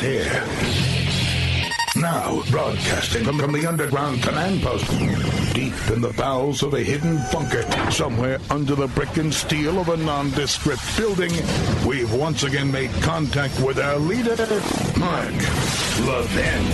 here. Now, broadcasting from the underground command post, deep in the bowels of a hidden bunker, somewhere under the brick and steel of a nondescript building, we've once again made contact with our leader, Mark Levin.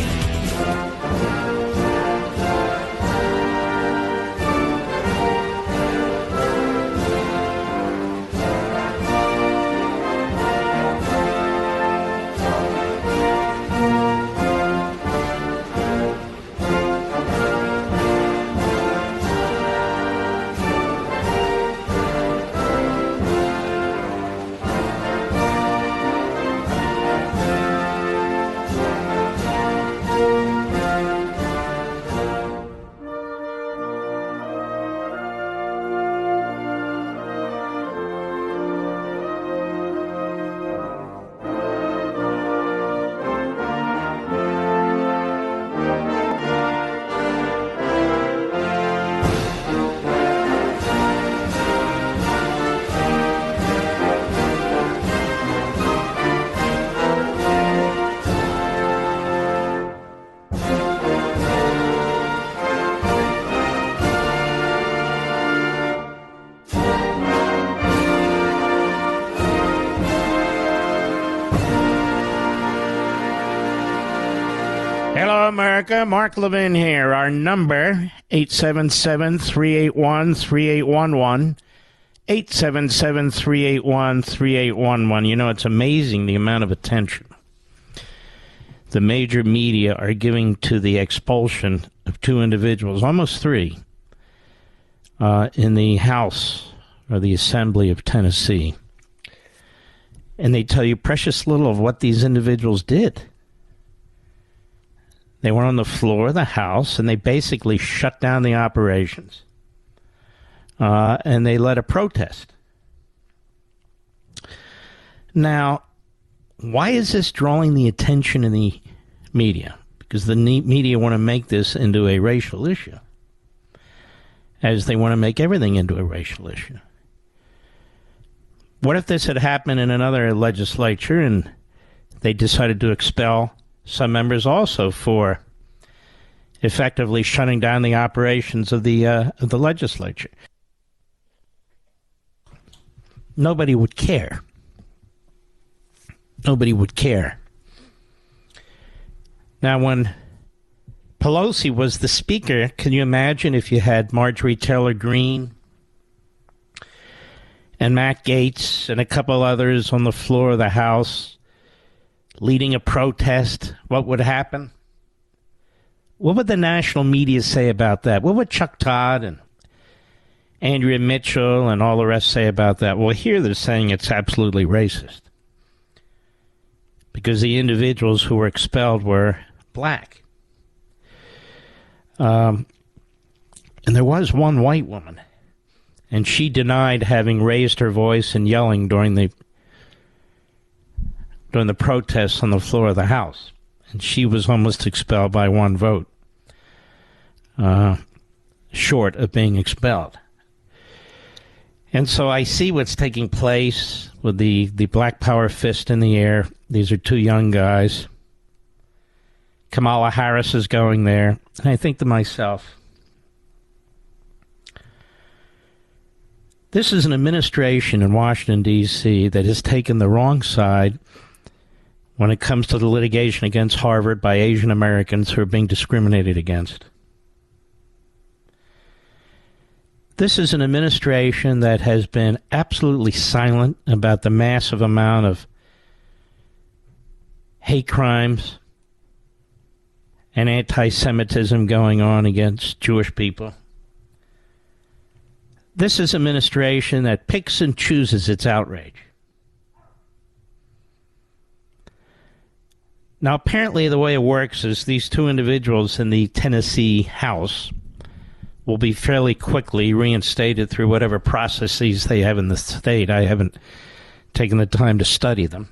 Hello, America. Mark Levin here. Our number, 877-381-3811. 877-381-3811. You know, it's amazing the amount of attention the major media are giving to the expulsion of two individuals, almost three, in the House or the Assembly of Tennessee. And they tell you precious little of what these individuals did. They were on the floor of the House, and they basically shut down the operations. And they led a protest. Now, why is this drawing the attention in the media? Because the media want to make this into a racial issue, as they want to make everything into a racial issue. What if this had happened in another legislature and they decided to expel some members also for effectively shutting down the operations of the legislature? Nobody would care. Nobody would care. Now, when Pelosi was the speaker, can you imagine if you had Marjorie Taylor Greene and Matt Gaetz and a couple others on the floor of the House leading a protest? What would happen? What would the national media say about that? What would Chuck Todd and Andrea Mitchell and all the rest say about that? Well, here they're saying it's absolutely racist because the individuals who were expelled were black. And there was one white woman, and she denied having raised her voice and yelling during the protests on the floor of the House. And she was almost expelled by one vote, short of being expelled. And so I see what's taking place with the Black Power fist in the air. These are two young guys. Kamala Harris is going there. And I think to myself, this is an administration in Washington, D.C. that has taken the wrong side when it comes to the litigation against Harvard by Asian Americans who are being discriminated against. This is an administration that has been absolutely silent about the massive amount of hate crimes and anti-Semitism going on against Jewish people. This is an administration that picks and chooses its outrage. Now, apparently the way it works is these two individuals in the Tennessee House will be fairly quickly reinstated through whatever processes they have in the state. I haven't taken the time to study them.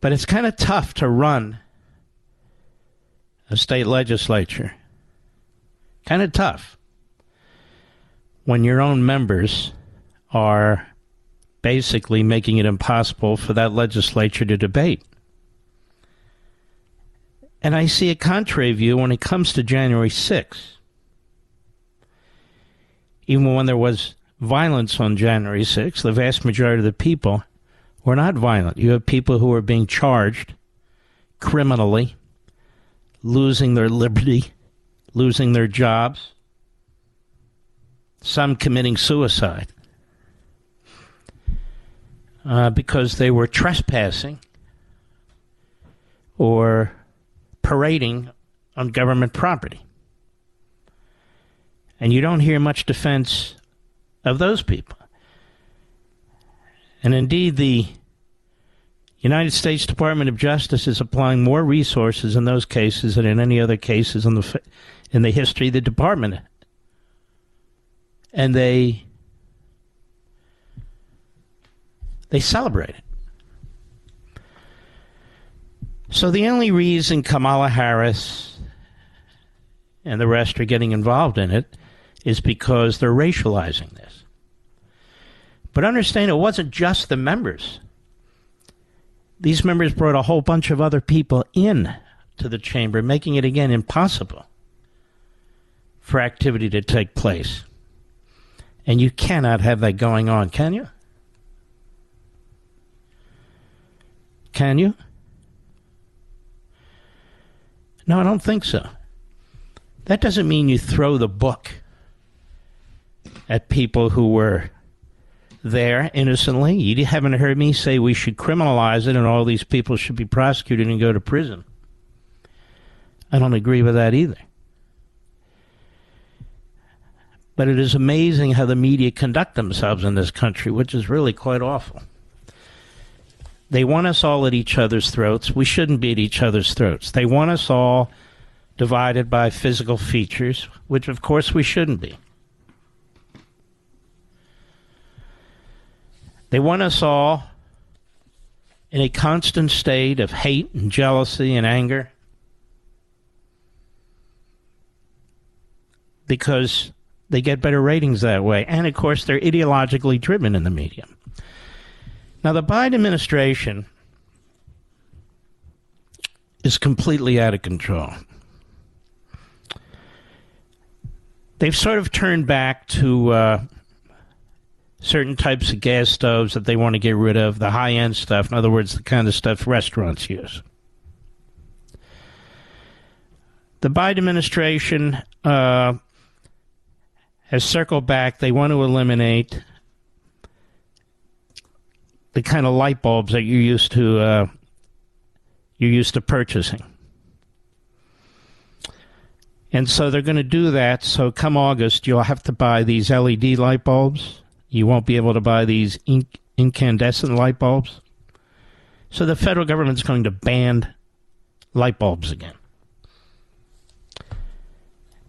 But it's kind of tough to run a state legislature. Kind of tough when your own members are basically making it impossible for that legislature to debate. And I see a contrary view when it comes to January 6th. Even when there was violence on January 6th, the vast majority of the people were not violent. You have people who are being charged criminally, losing their liberty, losing their jobs, some committing suicide because they were trespassing or parading on government property. And you don't hear much defense of those people. And indeed, the United States Department of Justice is applying more resources in those cases than in any other cases in the history of the department. And they celebrate it. So the only reason Kamala Harris and the rest are getting involved in it is because they're racializing this. But understand, it wasn't just the members. These members brought a whole bunch of other people in to the chamber, making it again impossible for activity to take place. And you cannot have that going on, can you? Can you? No, I don't think so. That doesn't mean you throw the book at people who were there innocently. You haven't heard me say we should criminalize it and all these people should be prosecuted and go to prison. I don't agree with that either. But it is amazing how the media conduct themselves in this country, which is really quite awful. They want us all at each other's throats. We shouldn't be at each other's throats. They want us all divided by physical features, which of course we shouldn't be. They want us all in a constant state of hate and jealousy and anger because they get better ratings that way. And, of course, they're ideologically driven in the media. Now, the Biden administration is completely out of control. They've sort of turned back to certain types of gas stoves that they want to get rid of, the high-end stuff, in other words, the kind of stuff restaurants use. The Biden administration has circled back. They want to eliminate the kind of light bulbs that you're used to purchasing. And so they're going to do that. So come August, you'll have to buy these LED light bulbs. You won't be able to buy these incandescent light bulbs. So the federal government's going to ban light bulbs again.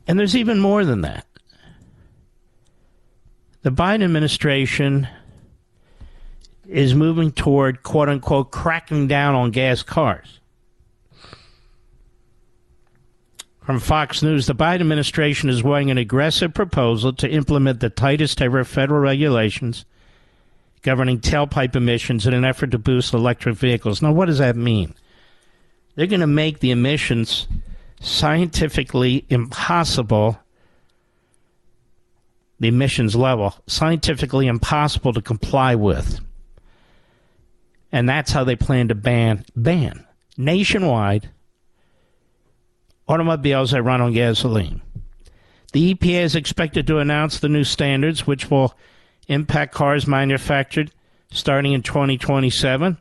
And there's even more than that. The Biden administration is moving toward, quote-unquote, cracking down on gas cars. From Fox News, the Biden administration is weighing an aggressive proposal to implement the tightest ever federal regulations governing tailpipe emissions in an effort to boost electric vehicles. Now, what does that mean? They're going to make the emissions scientifically impossible, the emissions level, scientifically impossible to comply with. And that's how they plan to ban nationwide automobiles that run on gasoline. The EPA is expected to announce the new standards, which will impact cars manufactured starting in 2027.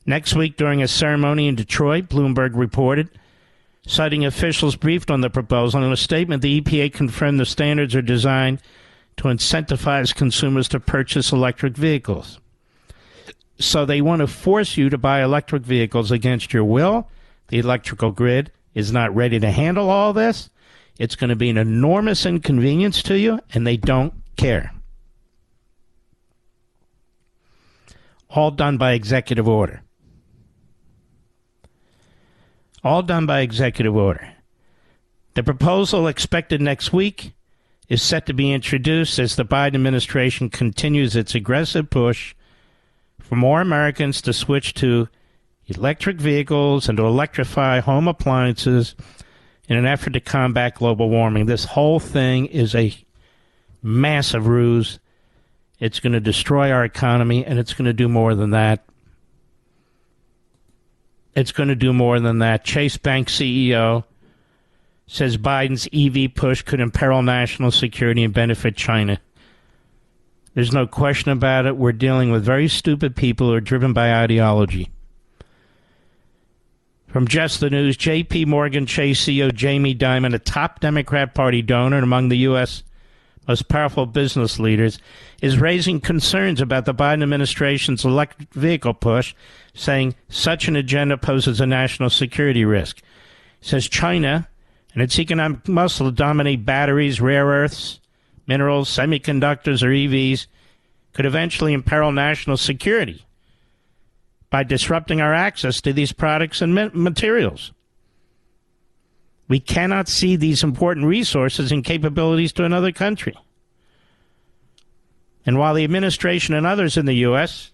Next week, during a ceremony in Detroit, Bloomberg reported, citing officials briefed on the proposal. In a statement, the EPA confirmed the standards are designed to incentivize consumers to purchase electric vehicles. So they want to force you to buy electric vehicles against your will. The electrical grid is not ready to handle all this. It's going to be an enormous inconvenience to you, and they don't care. All done by executive order. All done by executive order. The proposal expected next week is set to be introduced as the Biden administration continues its aggressive push for more Americans to switch to electric vehicles and to electrify home appliances in an effort to combat global warming. This whole thing is a massive ruse. It's going to destroy our economy, and it's going to do more than that. It's going to do more than that. Chase Bank CEO says Biden's EV push could imperil national security and benefit China. There's no question about it. We're dealing with very stupid people who are driven by ideology. From Just the News, J.P. Morgan Chase CEO Jamie Dimon, a top Democrat Party donor and among the U.S. most powerful business leaders, is raising concerns about the Biden administration's electric vehicle push, saying such an agenda poses a national security risk. He says China and its economic muscle to dominate batteries, rare earths, minerals, semiconductors, or EVs could eventually imperil national security by disrupting our access to these products and materials. We cannot cede these important resources and capabilities to another country. And while the administration and others in the U.S.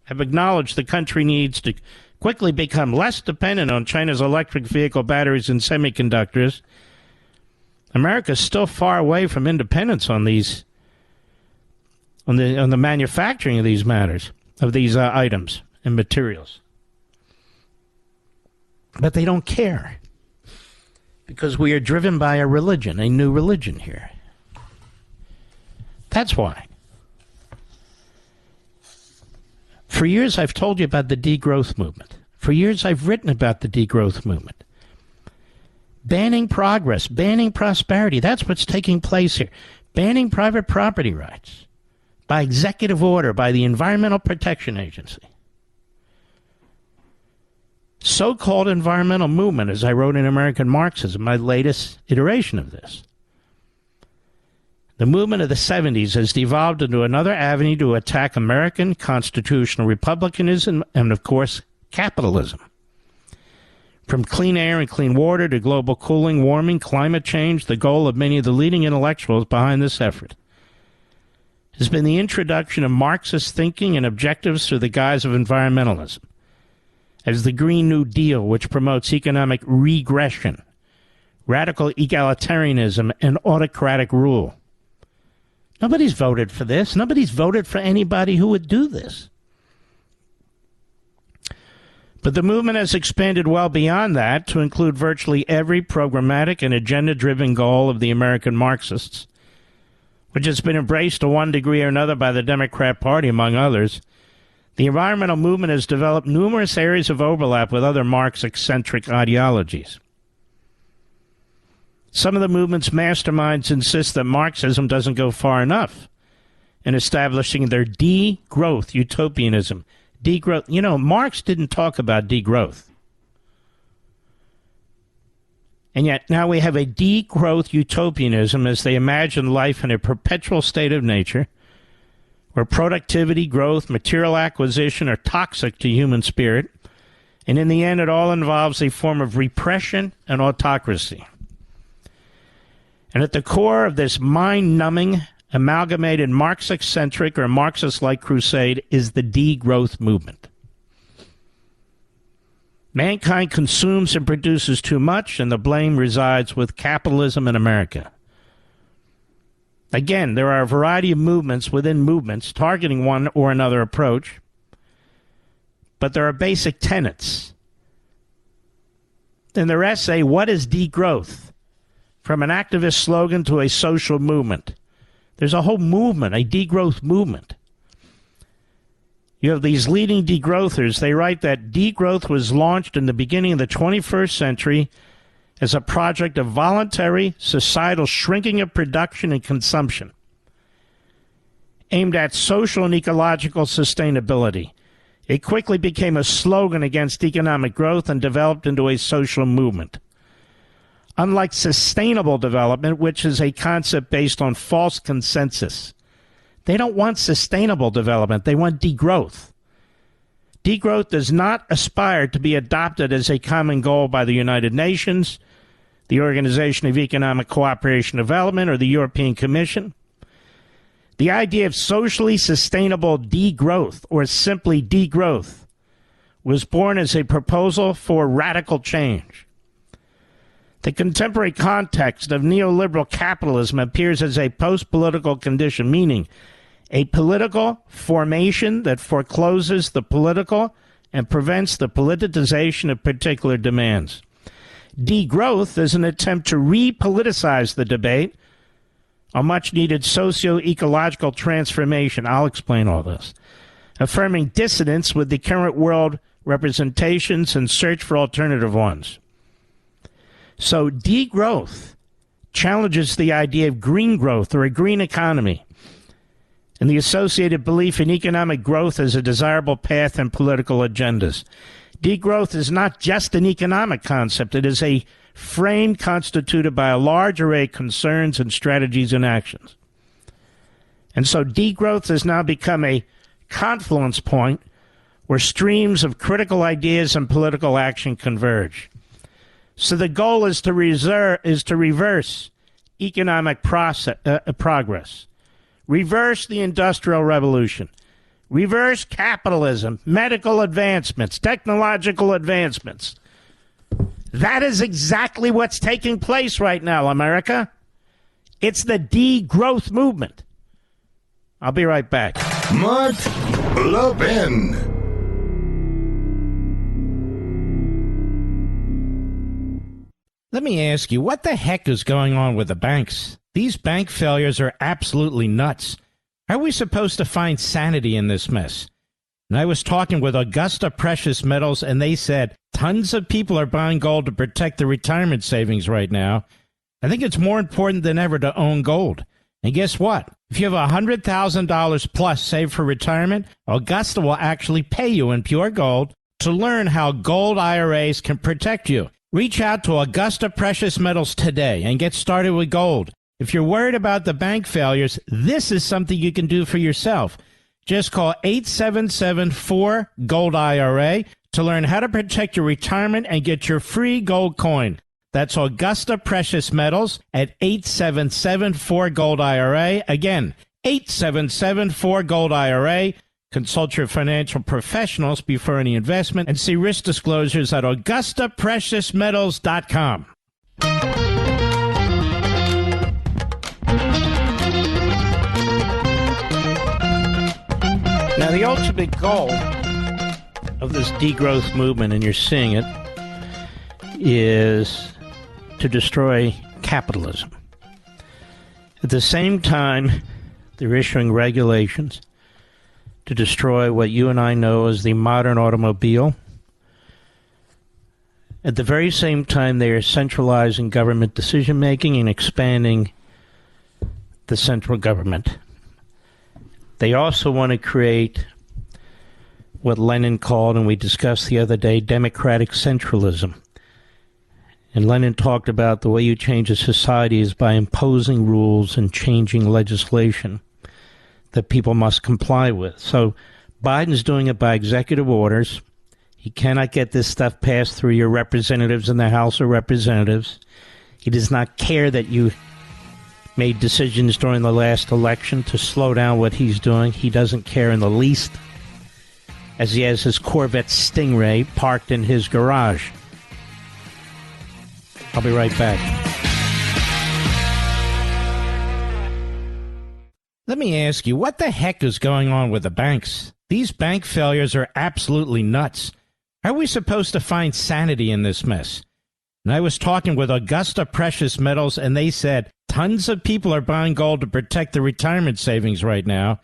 have acknowledged the country needs to quickly become less dependent on China's electric vehicle batteries and semiconductors, America is still far away from independence on these, on the manufacturing of these matters, of these items and materials. But they don't care, because we are driven by a religion, a new religion here. That's why. For years, I've told you about the degrowth movement. For years, I've written about the degrowth movement. Banning progress, banning prosperity. That's what's taking place here. Banning private property rights by executive order by the Environmental Protection Agency. So-called environmental movement, as I wrote in American Marxism, my latest iteration of this. The movement of the 70s has devolved into another avenue to attack American constitutional republicanism and, of course, capitalism. From clean air and clean water to global cooling, warming, climate change, the goal of many of the leading intellectuals behind this effort has been the introduction of Marxist thinking and objectives through the guise of environmentalism, as the Green New Deal, which promotes economic regression, radical egalitarianism, and autocratic rule. Nobody's voted for this. Nobody's voted for anybody who would do this. But the movement has expanded well beyond that to include virtually every programmatic and agenda-driven goal of the American Marxists, which has been embraced to one degree or another by the Democrat Party, among others. The environmental movement has developed numerous areas of overlap with other Marx-eccentric ideologies. Some of the movement's masterminds insist that Marxism doesn't go far enough in establishing their degrowth utopianism. Degrowth. You know, Marx didn't talk about degrowth. And yet now we have a degrowth utopianism as they imagine life in a perpetual state of nature where productivity, growth, material acquisition are toxic to human spirit. And in the end, it all involves a form of repression and autocracy. And at the core of this mind-numbing, amalgamated Marx-eccentric or Marxist-like crusade is the degrowth movement. Mankind consumes and produces too much, and the blame resides with capitalism in America. Again, there are a variety of movements within movements targeting one or another approach, but there are basic tenets. In their essay, What is Degrowth? From an activist slogan to a social movement. There's a whole movement, a degrowth movement. You have these leading degrowthers. They write that degrowth was launched in the beginning of the 21st century as a project of voluntary societal shrinking of production and consumption, aimed at social and ecological sustainability. It quickly became a slogan against economic growth and developed into a social movement. Unlike sustainable development, which is a concept based on false consensus. They don't want sustainable development. They want degrowth. Degrowth does not aspire to be adopted as a common goal by the United Nations, the Organization of Economic Cooperation and Development, or the European Commission. The idea of socially sustainable degrowth, or simply degrowth, was born as a proposal for radical change. The contemporary context of neoliberal capitalism appears as a post-political condition, meaning a political formation that forecloses the political and prevents the politicization of particular demands. Degrowth is an attempt to repoliticize the debate on much-needed socio-ecological transformation. I'll explain all this. Affirming dissonance with the current world representations and search for alternative ones. So degrowth challenges the idea of green growth or a green economy and the associated belief in economic growth as a desirable path in political agendas. Degrowth is not just an economic concept. It is a frame constituted by a large array of concerns and strategies and actions. And so degrowth has now become a confluence point where streams of critical ideas and political action converge. So the goal is to reverse economic progress, reverse the Industrial Revolution, reverse capitalism, medical advancements, technological advancements. That is exactly what's taking place right now, America. It's the degrowth movement. I'll be right back. Mark Levin. Let me ask you, what the heck is going on with the banks? These bank failures are absolutely nuts. How are we supposed to find sanity in this mess? And I was talking with Augusta Precious Metals, and they said tons of people are buying gold to protect their retirement savings right now. I think it's more important than ever to own gold. And guess what? If you have $100,000 plus saved for retirement, Augusta will actually pay you in pure gold to learn how gold IRAs can protect you. Reach out to Augusta Precious Metals today and get started with gold. If you're worried about the bank failures, this is something you can do for yourself. Just call 877-4-GOLD-IRA to learn how to protect your retirement and get your free gold coin. That's Augusta Precious Metals at 877-4-GOLD-IRA. Again, 877-4-GOLD-IRA. Consult your financial professionals before any investment and see risk disclosures at AugustaPreciousMetals.com. Now, the ultimate goal of this degrowth movement, and you're seeing it, is to destroy capitalism. At the same time, they're issuing regulations to destroy what you and I know as the modern automobile. At the very same time, they are centralizing government decision-making and expanding the central government. They also want to create what Lenin called, and we discussed the other day, democratic centralism. And Lenin talked about the way you change a society is by imposing rules and changing legislation that people must comply with. So Biden's doing it by executive orders. He cannot get this stuff passed through your representatives in the House of Representatives. He does not care that you made decisions during the last election to slow down what he's doing. He doesn't care in the least, as he has his Corvette Stingray parked in his garage. I'll be right back. Let me ask you, what the heck is going on with the banks? These bank failures are absolutely nuts. How are we supposed to find sanity in this mess? And I was talking with Augusta Precious Metals, and they said tons of people are buying gold to protect their retirement savings right now.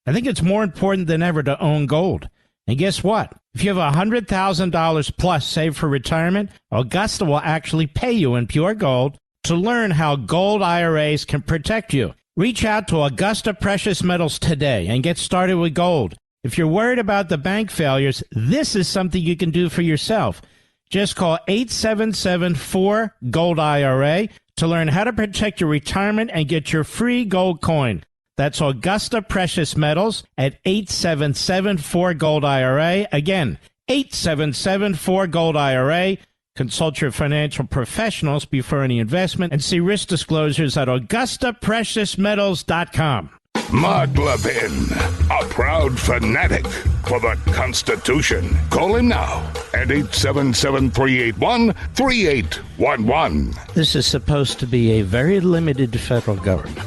I think it's more important than ever to own gold. And guess what? If you have $100,000 plus saved for retirement, Augusta will actually pay you in pure gold to learn how gold IRAs can protect you. Reach out to Augusta Precious Metals today and get started with gold. If you're worried about the bank failures, this is something you can do for yourself. Just call 877-4-GOLD-IRA to learn how to protect your retirement and get your free gold coin. That's Augusta Precious Metals at 877-4-GOLD-IRA. Again, 877-4-GOLD-IRA. Consult your financial professionals before any investment and see risk disclosures at AugustaPreciousMetals.com. Mark Levin, a proud fanatic for the Constitution. Call him now at 877-381-3811. This is supposed to be a very limited federal government.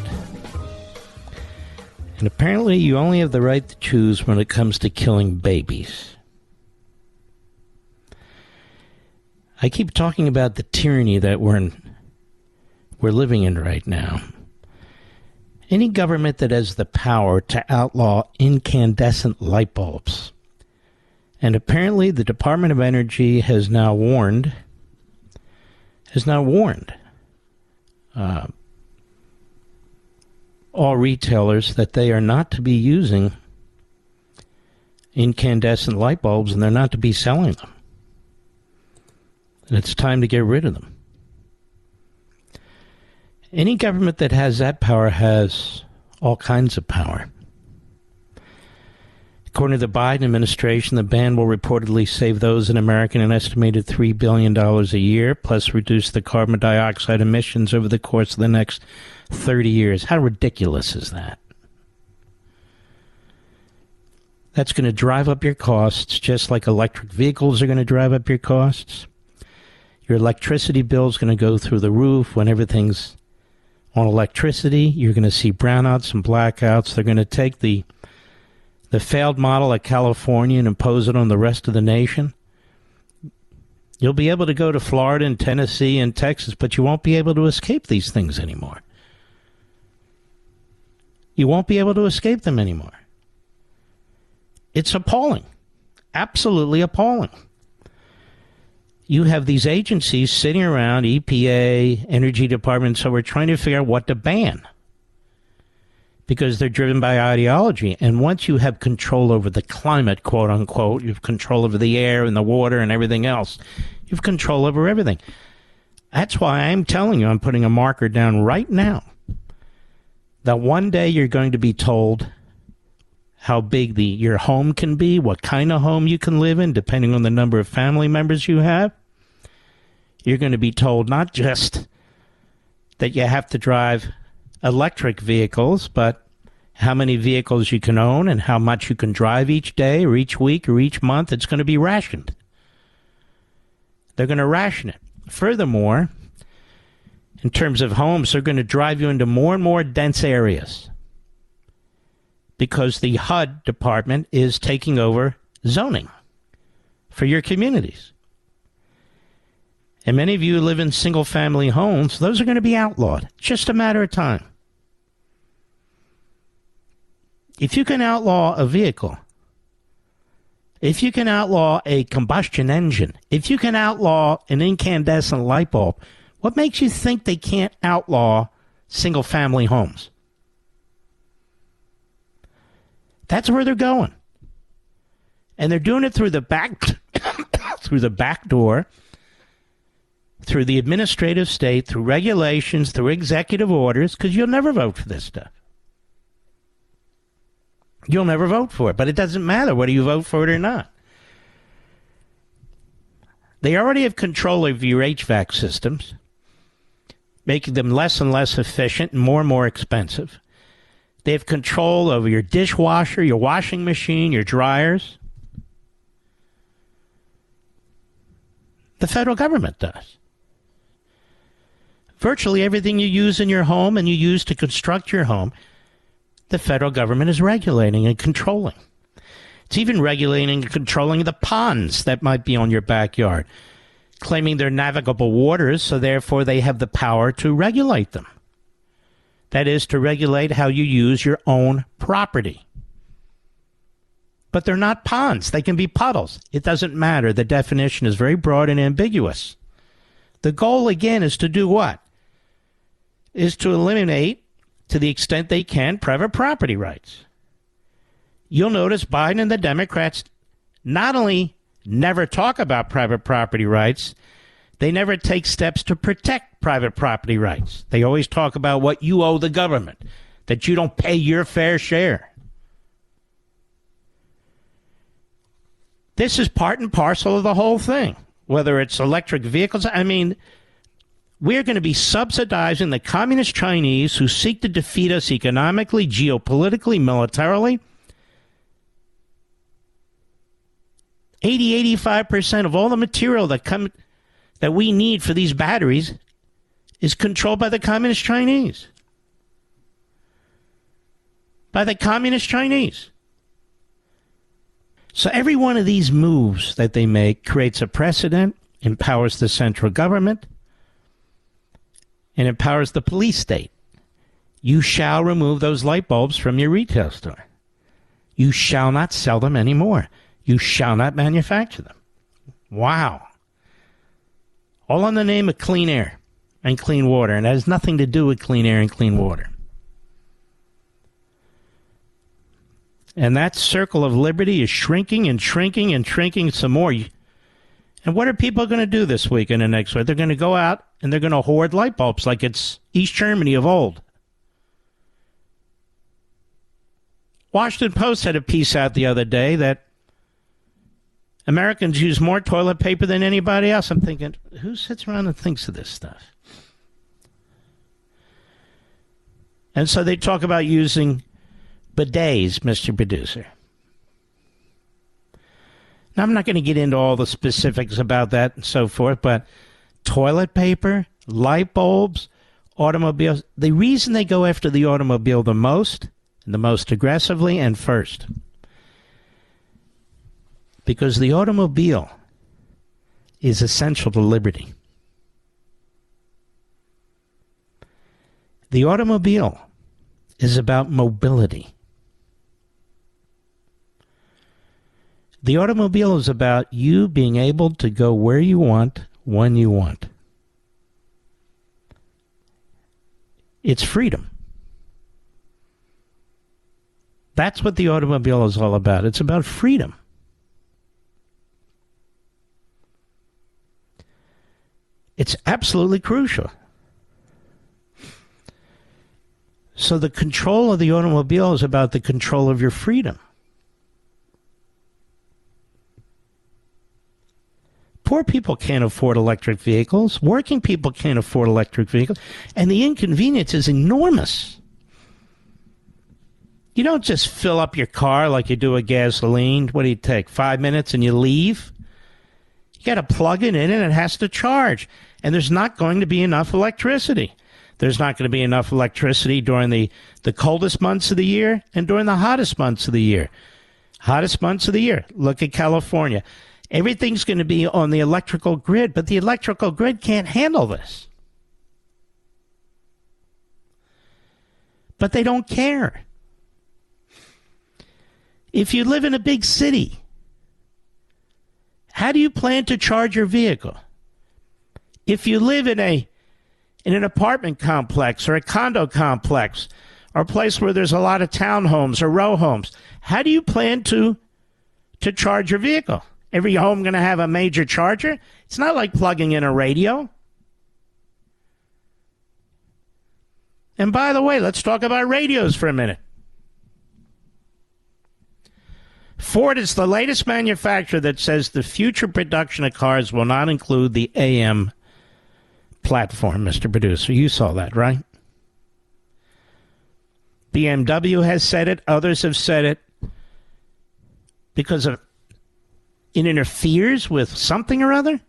And apparently you only have the right to choose when it comes to killing babies. I keep talking about the tyranny that we're living in right now. Any government that has the power to outlaw incandescent light bulbs, and apparently the Department of Energy has now warned all retailers that they are not to be using incandescent light bulbs and they're not to be selling them. And it's time to get rid of them. Any government that has that power has all kinds of power. According to the Biden administration, the ban will reportedly save those in America an estimated $3 billion a year, plus reduce the carbon dioxide emissions over the course of the next 30 years. How ridiculous is that? That's going to drive up your costs, just like electric vehicles are going to drive up your costs. Your electricity bill is going to go through the roof when everything's on electricity. You're going to see brownouts and blackouts. They're going to take the failed model of California and impose it on the rest of the nation. You'll be able to go to Florida and Tennessee and Texas, but you won't be able to escape these things anymore. You won't be able to escape them anymore. It's appalling. Absolutely appalling. You have these agencies sitting around, EPA, Energy Department, so we're trying to figure out what to ban because they're driven by ideology. And once you have control over the climate, quote unquote, you have control over the air and the water and everything else, you have control over everything. That's why I'm telling you, I'm putting a marker down right now that one day you're going to be told how big your home can be, what kind of home you can live in, depending on the number of family members you have. You're going to be told not just that you have to drive electric vehicles, but how many vehicles you can own and how much you can drive each day or each week or each month. It's going to be rationed. They're going to ration it. Furthermore, in terms of homes, they're going to drive you into more and more dense areas, because the HUD department is taking over zoning for your communities. And many of you live in single-family homes. Those are going to be outlawed. Just a matter of time. If you can outlaw a vehicle, if you can outlaw a combustion engine, if you can outlaw an incandescent light bulb, what makes you think they can't outlaw single-family homes? That's where they're going. And they're doing it through the back through the back door, through the administrative state, through regulations, through executive orders, because you'll never vote for this stuff. You'll never vote for it, but it doesn't matter whether you vote for it or not. They already have control over your HVAC systems, making them less and less efficient and more expensive. They have control over your dishwasher, your washing machine, your dryers. The federal government does. Virtually everything you use in your home and you use to construct your home, the federal government is regulating and controlling. It's even regulating and controlling the ponds that might be on your backyard, claiming they're navigable waters, so therefore they have the power to regulate them. That is, to regulate how you use your own property. But they're not ponds. They can be puddles. It doesn't matter. The definition is very broad and ambiguous. The goal, again, is to do what? Is to eliminate, to the extent they can, private property rights. You'll notice Biden and the Democrats not only never talk about private property rights, they never take steps to protect private property rights. They always talk about what you owe the government, that you don't pay your fair share. This is part and parcel of the whole thing. whether it's electric vehicles. I mean, we're going to be subsidizing the communist Chinese who seek to defeat us economically, geopolitically, militarily. 85% of all the material that we need for these batteries is controlled by the communist Chinese. By the communist Chinese. So every one of these moves that they make creates a precedent, empowers the central government, and empowers the police state. You shall remove those light bulbs from your retail store. You shall not sell them anymore. You shall not manufacture them. Wow. All in the name of clean air and clean water, and it has nothing to do with clean air and clean water. And that circle of liberty is shrinking and shrinking and shrinking some more. And what are people going to do this week and the next week? They're going to go out and they're going to hoard light bulbs like it's East Germany of old. Washington Post had a piece out the other day that Americans use more toilet paper than anybody else. I'm thinking, who sits around and thinks of this stuff? And so they talk about using bidets, Mr. Producer. Now, I'm not going to get into all the specifics about that and so forth, but toilet paper, light bulbs, automobiles, the reason they go after the automobile the most, and the most aggressively and first, because the automobile is essential to liberty. The automobile is about mobility. The automobile is about you being able to go where you want, when you want. It's freedom. That's what the automobile is all about. It's about freedom. It's absolutely crucial. So the control of the automobile is about the control of your freedom. Poor people can't afford electric vehicles. Working people can't afford electric vehicles. And the inconvenience is enormous. You don't just fill up your car like you do a gasoline. What do you take, 5 minutes and you leave? You got to plug it in and it has to charge. And there's not going to be enough electricity. There's not going to be enough electricity during the coldest months of the year and during the hottest months of the year. Hottest months of the year. Look at California. Everything's going to be on the electrical grid, but the electrical grid can't handle this. But they don't care. If you live in a big city, how do you plan to charge your vehicle? If you live in an apartment complex or a condo complex or a place where there's a lot of townhomes or row homes, how do you plan to charge your vehicle? Every home going to have a major charger? It's not like plugging in a radio. And by the way, let's talk about radios for a minute. Ford is the latest manufacturer that says the future production of cars will not include the AM platform, Mr. Producer. You saw that, right? BMW has said it. Others have said it. Because it interferes with something or other.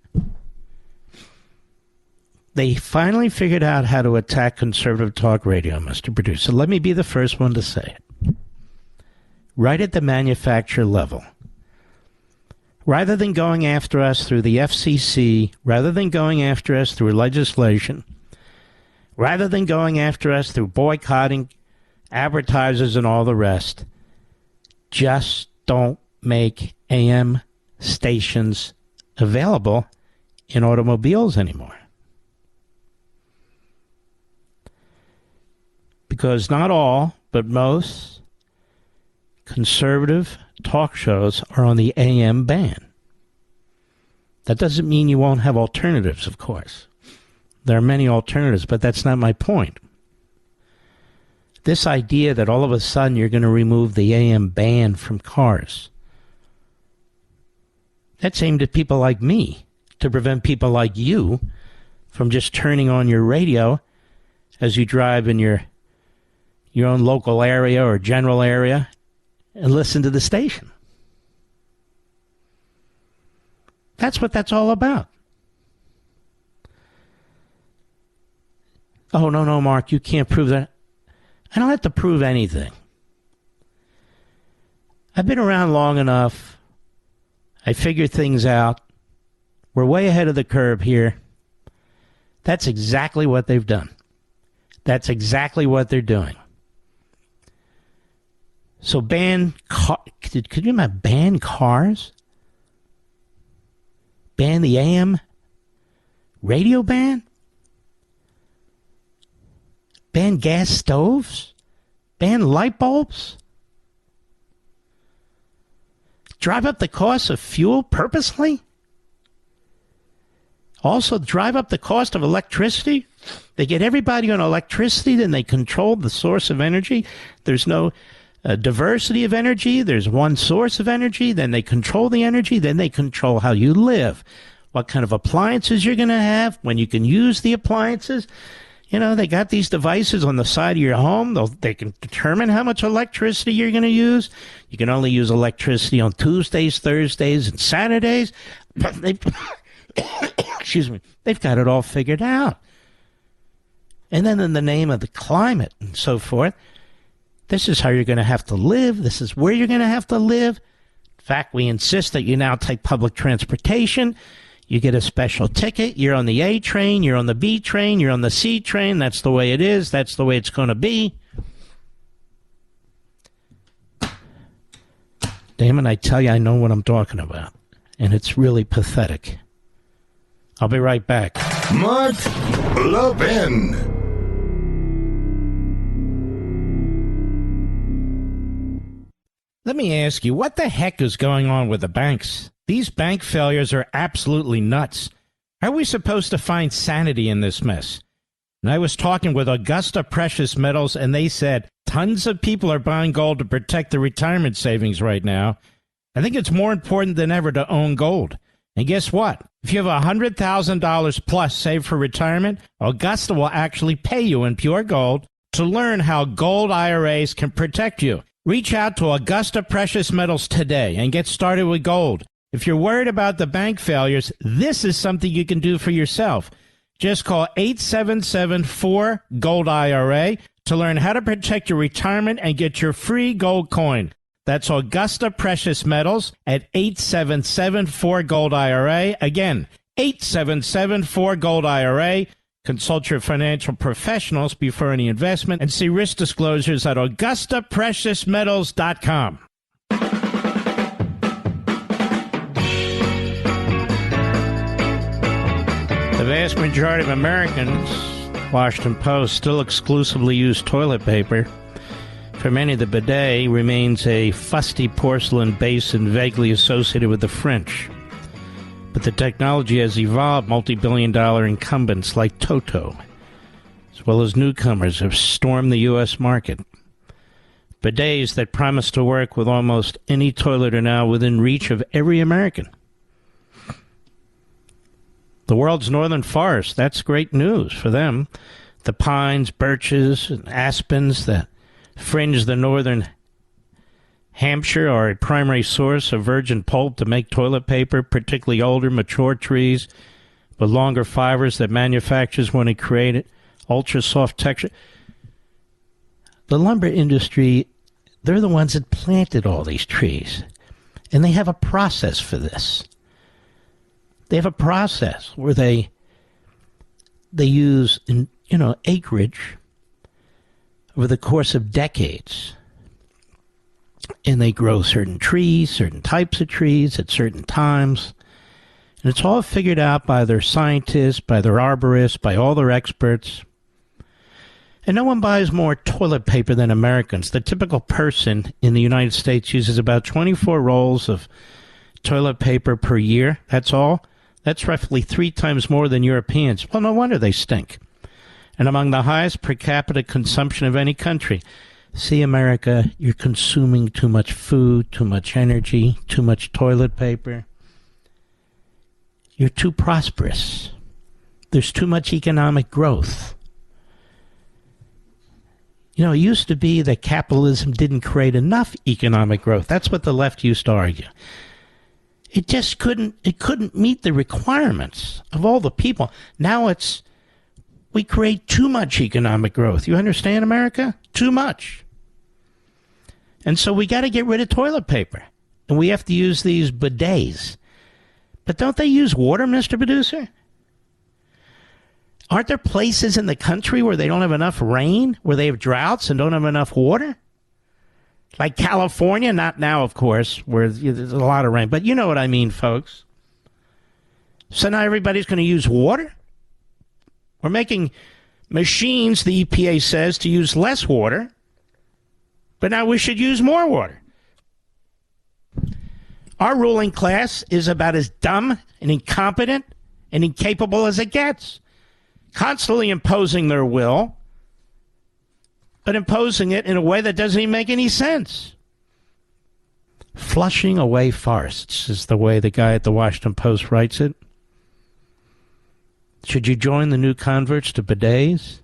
They finally figured out how to attack conservative talk radio, Mr. Producer. Let me be the first one to say it. Right at the manufacturer level. Rather than going after us through the FCC, rather than going after us through legislation, rather than going after us through boycotting advertisers and all the rest, just don't make AM stations available in automobiles anymore. Because not all, but most conservative talk shows are on the AM band. That doesn't mean you won't have alternatives, of course. There are many alternatives, but that's not my point. This idea that all of a sudden you're going to remove the AM band from cars, that's aimed at people like me, to prevent people like you from just turning on your radio as you drive in your own local area or general area and listen to the station. That's what that's all about. Oh, no, Mark, you can't prove that. I don't have to prove anything. I've been around long enough. I figure things out. We're way ahead of the curve here. That's exactly what they've done. That's exactly what they're doing. So could you imagine ban cars? Ban the AM radio ban? Ban gas stoves? Ban light bulbs? Drive up the cost of fuel purposely? Also drive up the cost of electricity? They get everybody on electricity, then they control the source of energy. There's no diversity of energy. There's one source of energy. Then they control the energy. Then they control how you live, what kind of appliances you're going to have, when you can use the appliances. You know, they got these devices on the side of your home. They can determine how much electricity you're going to use. You can only use electricity on Tuesdays, Thursdays, and Saturdays. But excuse me, they've got it all figured out. And then in the name of the climate and so forth, this is how you're going to have to live. This is where you're going to have to live. In fact, we insist that you now take public transportation. You get a special ticket. You're on the A train. You're on the B train. You're on the C train. That's the way it is. That's the way it's going to be. Damn it, I tell you, I know what I'm talking about. And it's really pathetic. I'll be right back. Mark Levin. Let me ask you, what the heck is going on with the banks? These bank failures are absolutely nuts. How are we supposed to find sanity in this mess? And I was talking with Augusta Precious Metals, and they said tons of people are buying gold to protect their retirement savings right now. I think it's more important than ever to own gold. And guess what? If you have $100,000 plus saved for retirement, Augusta will actually pay you in pure gold to learn how gold IRAs can protect you. Reach out to Augusta Precious Metals today and get started with gold. If you're worried about the bank failures, this is something you can do for yourself. Just call 877-4-GOLD-IRA to learn how to protect your retirement and get your free gold coin. That's Augusta Precious Metals at 877-4-GOLD-IRA. Again, 877-4-GOLD-IRA. Consult your financial professionals before any investment and see risk disclosures at AugustaPreciousMetals.com. The vast majority of Americans, Washington Post, still exclusively use toilet paper. For many, the bidet remains a fusty porcelain basin vaguely associated with the French. But the technology has evolved. Multi-billion-dollar incumbents like Toto, as well as newcomers, have stormed the U.S. market. Bidets that promise to work with almost any toilet are now within reach of every American. The world's northern forest, that's great news for them. The pines, birches, and aspens that fringe the northern Hampshire are a primary source of virgin pulp to make toilet paper, particularly older, mature trees with longer fibers that manufacturers want to create it, ultra-soft texture. The lumber industry, they're the ones that planted all these trees, and they have a process for this. They have a process where they use, acreage over the course of decades. And they grow certain trees, certain types of trees at certain times. And it's all figured out by their scientists, by their arborists, by all their experts. And no one buys more toilet paper than Americans. The typical person in the United States uses about 24 rolls of toilet paper per year. That's all. That's roughly 3 times more than Europeans. Well, no wonder they stink. And among the highest per capita consumption of any country. See, America, you're consuming too much food, too much energy, too much toilet paper. You're too prosperous. There's too much economic growth. You know, it used to be that capitalism didn't create enough economic growth. That's what the left used to argue. It just couldn't meet the requirements of all the people. Now we create too much economic growth. You understand, America? Too much. And so we got to get rid of toilet paper. And we have to use these bidets. But don't they use water, Mr. Producer? Aren't there places in the country where they don't have enough rain, where they have droughts and don't have enough water? Like California, not now, of course, where there's a lot of rain. But you know what I mean, folks. So now everybody's going to use water? We're making machines, the EPA says, to use less water. But now we should use more water. Our ruling class is about as dumb and incompetent and incapable as it gets. Constantly imposing their will, but imposing it in a way that doesn't even make any sense. Flushing away forests is the way the guy at the Washington Post writes it. Should you join the new converts to bidets?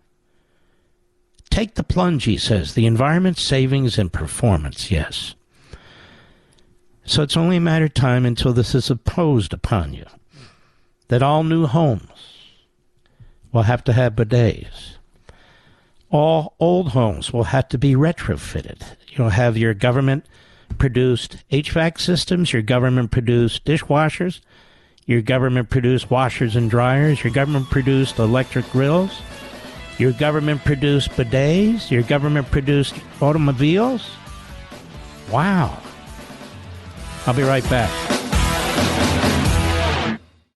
Take the plunge, he says. The environment, savings, and performance, yes. So it's only a matter of time until this is imposed upon you. That all new homes will have to have bidets. All old homes will have to be retrofitted. You'll have your government-produced HVAC systems, your government-produced dishwashers, your government-produced washers and dryers, your government-produced electric grills, your government-produced bidets, your government-produced automobiles. Wow. I'll be right back.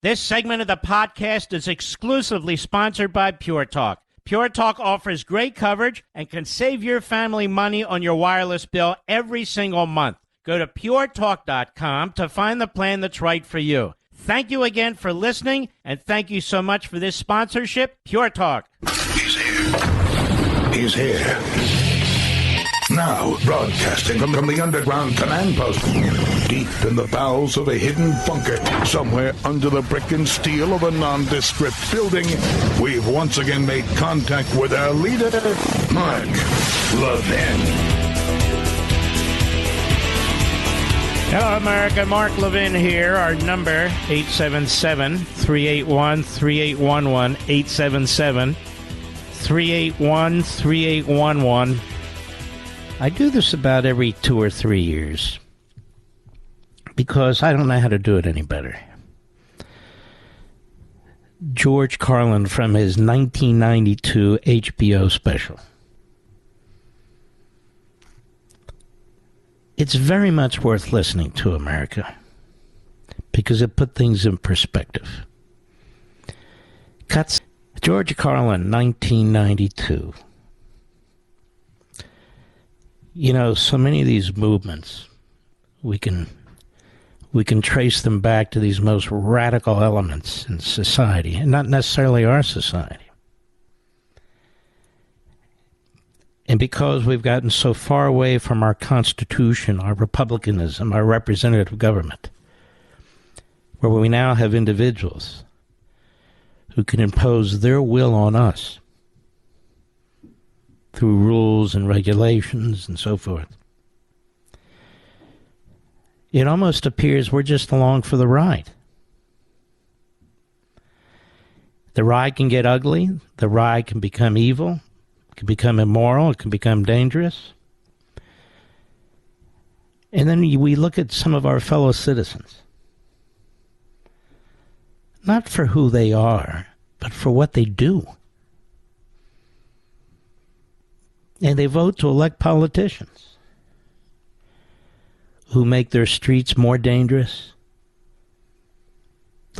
This segment of the podcast is exclusively sponsored by Pure Talk. Pure Talk offers great coverage and can save your family money on your wireless bill every single month. Go to puretalk.com to find the plan that's right for you. Thank you again for listening, and thank you so much for this sponsorship, Pure Talk. He's here. He's here. Now, broadcasting from the underground command post, deep in the bowels of a hidden bunker, somewhere under the brick and steel of a nondescript building, we've once again made contact with our leader, Mark Levin. Hello, America. Mark Levin here. Our number, 877-381-3811, 877-381-3811. I do this about every 2 or 3 years because I don't know how to do it any better. George Carlin from his 1992 HBO special. It's very much worth listening to, America, because it put things in perspective. Cuts. George Carlin, 1992. You know, so many of these movements, we can trace them back to these most radical elements in society, and not necessarily our society. And because we've gotten so far away from our Constitution, our republicanism, our representative government, where we now have individuals who can impose their will on us through rules and regulations and so forth, it almost appears we're just along for the ride. The ride can get ugly. The ride can become evil. It can become immoral. It can become dangerous. And then we look at some of our fellow citizens, not for who they are, but for what they do. And they vote to elect politicians who make their streets more dangerous,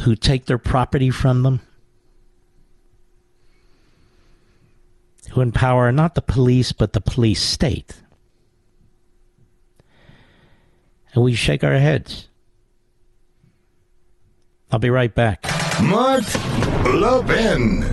who take their property from them, who empower not the police, but the police state. And we shake our heads. I'll be right back. Mark Levin.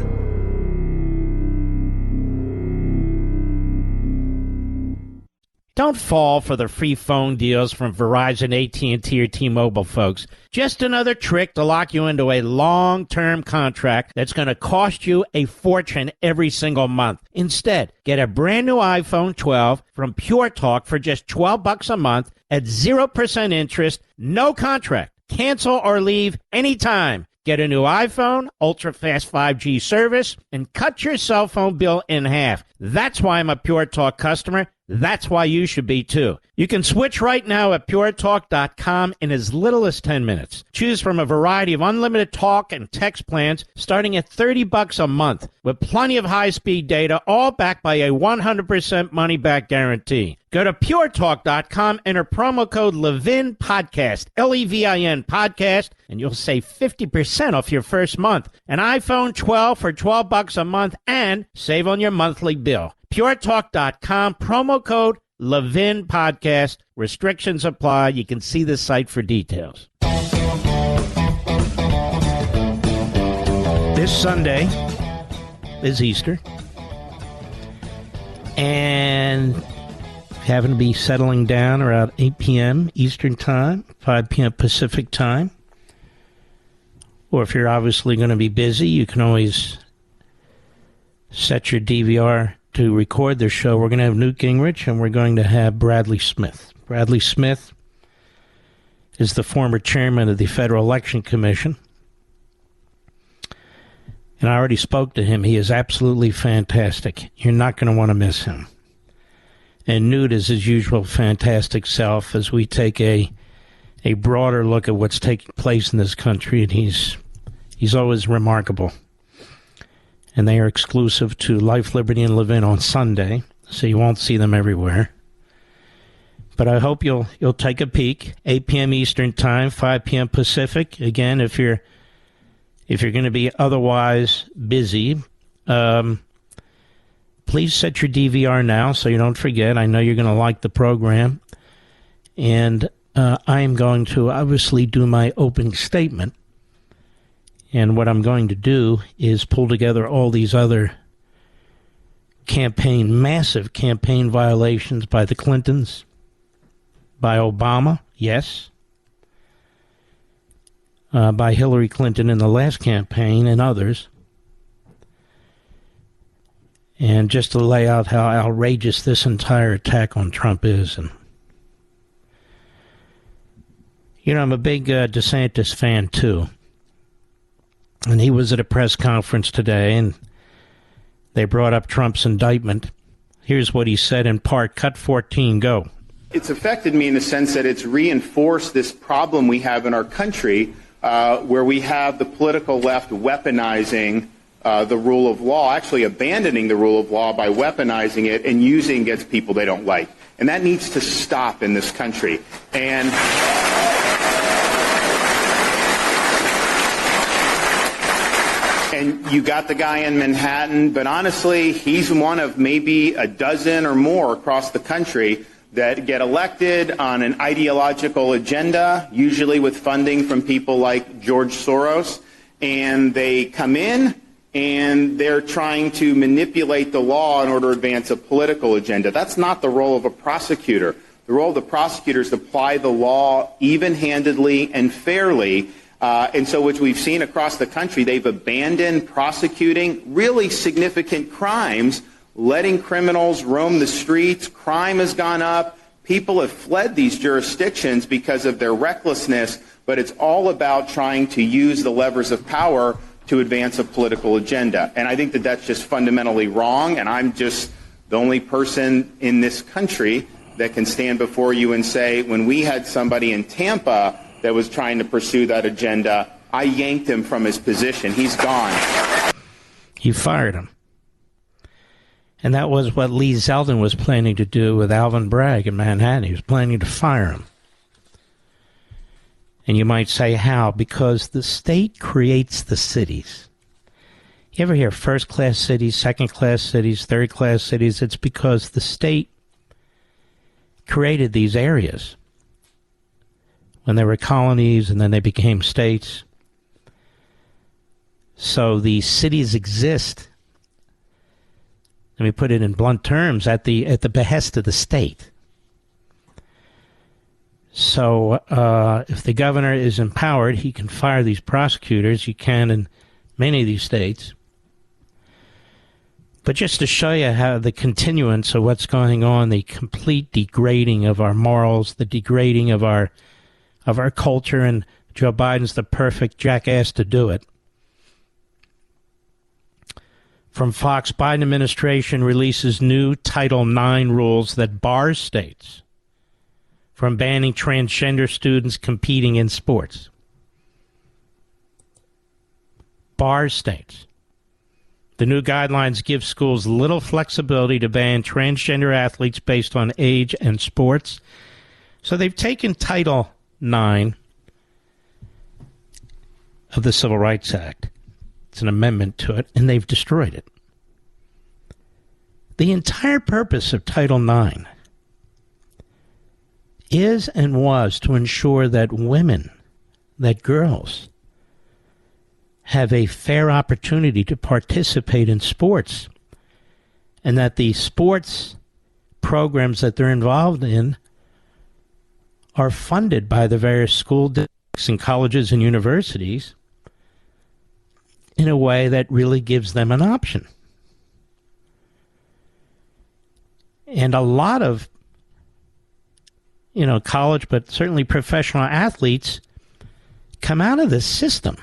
Don't fall for the free phone deals from Verizon, AT&T, or T-Mobile, folks. Just another trick to lock you into a long-term contract that's going to cost you a fortune every single month. Instead, get a brand new iPhone 12 from Pure Talk for just $12 a month at 0% interest, no contract. Cancel or leave anytime. Get a new iPhone, ultra-fast 5G service, and cut your cell phone bill in half. That's why I'm a Pure Talk customer. That's why you should be, too. You can switch right now at puretalk.com in as little as 10 minutes. Choose from a variety of unlimited talk and text plans starting at $30 a month with plenty of high-speed data, all backed by a 100% money-back guarantee. Go to puretalk.com, enter promo code Levin Podcast, Levin Podcast, and you'll save 50% off your first month. An iPhone 12 for $12 a month and save on your monthly bill. PureTalk.com, promo code Levin Podcast. Restrictions apply. You can see the site for details. This Sunday is Easter. And having to be settling down around 8 p.m. Eastern Time, 5 p.m. Pacific Time. Or if you're obviously going to be busy, you can always set your DVR to record this show. We're going to have Newt Gingrich and we're going to have Bradley Smith. Bradley Smith is the former chairman of the Federal Election Commission. And I already spoke to him. He is absolutely fantastic. You're not going to want to miss him. And Newt is his usual fantastic self as we take a broader look at what's taking place in this country. And he's always remarkable. And they are exclusive to Life, Liberty, and Levin on Sunday, so you won't see them everywhere. But I hope you'll take a peek. 8 p.m. Eastern Time, 5 p.m. Pacific. Again, if you're going to be otherwise busy, please set your DVR now so you don't forget. I know you're going to like the program. And I am going to obviously do my opening statement. And what I'm going to do is pull together all these other massive campaign violations by the Clintons, by Obama, yes, by Hillary Clinton in the last campaign and others. And just to lay out how outrageous this entire attack on Trump is. And, you know, I'm a big DeSantis fan, too. And he was at a press conference today, and they brought up Trump's indictment. Here's what he said in part. Cut 14, go. It's affected me in the sense that it's reinforced this problem we have in our country where we have the political left weaponizing the rule of law, actually abandoning the rule of law by weaponizing it and using it against people they don't like. And that needs to stop in this country. And you got the guy in Manhattan, but honestly, he's one of maybe a dozen or more across the country that get elected on an ideological agenda, usually with funding from people like George Soros, and they come in and they're trying to manipulate the law in order to advance a political agenda. That's not the role of a prosecutor. The role of the prosecutor is to apply the law even-handedly and fairly. And so what we've seen across the country, they've abandoned prosecuting really significant crimes, letting criminals roam the streets. Crime has gone up. People have fled these jurisdictions because of their recklessness, but it's all about trying to use the levers of power to advance a political agenda. And I think that that's just fundamentally wrong, and I'm just the only person in this country that can stand before you and say, when we had somebody in Tampa that was trying to pursue that agenda, I yanked him from his position. He's gone. You fired him. And that was what Lee Zeldin was planning to do with Alvin Bragg in Manhattan. He was planning to fire him. And you might say, how? Because the state creates the cities. You ever hear first-class cities, second-class cities, third-class cities? It's because the state created these areas when they were colonies and then they became states. So the cities exist, let me put it in blunt terms, at the behest of the state. So if the governor is empowered, he can fire these prosecutors. You can in many of these states. But just to show you how the continuance of what's going on, the complete degrading of our morals, the degrading of our culture, and Joe Biden's the perfect jackass to do it. From Fox, Biden administration releases new Title IX rules that bars states from banning transgender students competing in sports. Bars states. The new guidelines give schools little flexibility to ban transgender athletes based on age and sports. So they've taken Title IX of the Civil Rights Act. It's an amendment to it, and they've destroyed it. The entire purpose of Title IX is and was to ensure that women, that girls, have a fair opportunity to participate in sports, and that the sports programs that they're involved in are funded by the various school districts and colleges and universities in a way that really gives them an option. And a lot of, college, but certainly professional athletes come out of this system.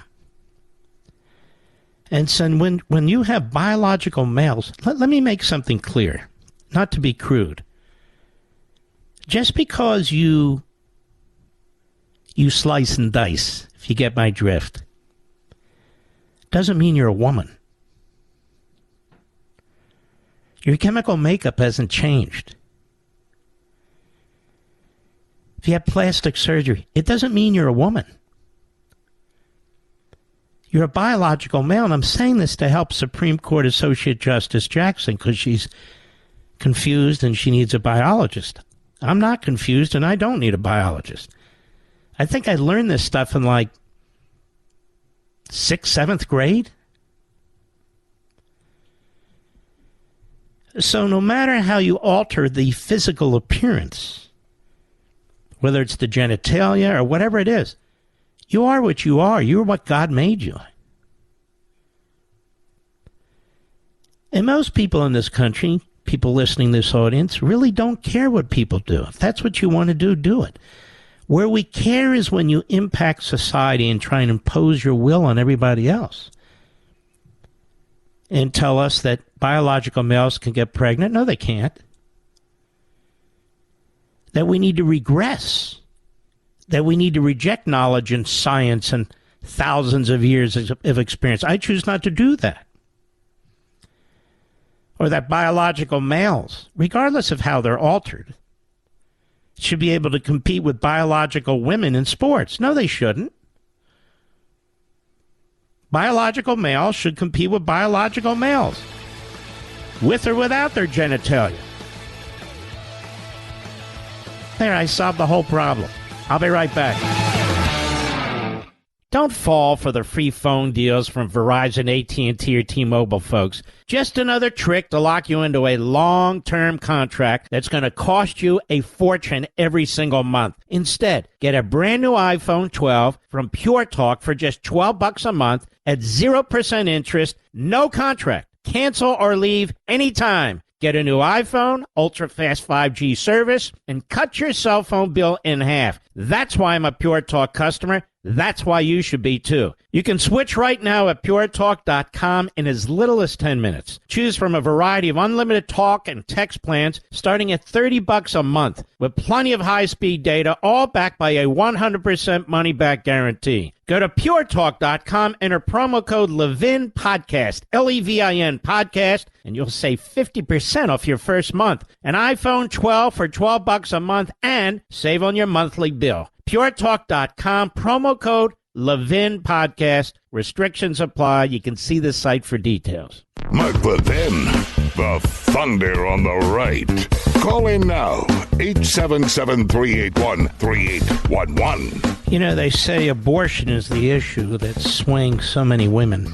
And so when you have biological males, let me make something clear, not to be crude. Just because you slice and dice, if you get my drift, doesn't mean you're a woman. Your chemical makeup hasn't changed. If you have plastic surgery, it doesn't mean you're a woman. You're a biological male, and I'm saying this to help Supreme Court Associate Justice Jackson because she's confused and she needs a biologist. I'm not confused, and I don't need a biologist. I think I learned this stuff in like 6th, 7th grade. So no matter how you alter the physical appearance, whether it's the genitalia or whatever it is, you are what you are. You're what God made you. And most people in this country, people listening to this audience, really don't care what people do. If that's what you want to do, do it. Where we care is when you impact society and try and impose your will on everybody else. And tell us that biological males can get pregnant. No, they can't. That we need to regress. That we need to reject knowledge and science and thousands of years of experience. I choose not to do that. Or that biological males, regardless of how they're altered, should be able to compete with biological women in sports. No, they shouldn't. Biological males should compete with biological males, with or without their genitalia. There, I solved the whole problem. I'll be right back. Don't fall for the free phone deals from Verizon, AT&T, or T-Mobile, folks. Just another trick to lock you into a long-term contract that's going to cost you a fortune every single month. Instead, get a brand new iPhone 12 from Pure Talk for just $12 a month at 0% interest, no contract. Cancel or leave anytime. Get a new iPhone, ultra-fast 5G service, and cut your cell phone bill in half. That's why I'm a Pure Talk customer. That's why you should be, too. You can switch right now at puretalk.com in as little as 10 minutes. Choose from a variety of unlimited talk and text plans starting at $30 a month with plenty of high-speed data, all backed by a 100% money-back guarantee. Go to puretalk.com, enter promo code Levin Podcast, Levin Podcast, and you'll save 50% off your first month. An iPhone 12 for $12 a month and save on your monthly bill. puretalk.com, promo code Levin Podcast. Restrictions apply. You can see the site for details. Mark Levin, the thunder on the right. Call in now, 877-381-3811. You know, they say abortion is the issue that's swaying so many women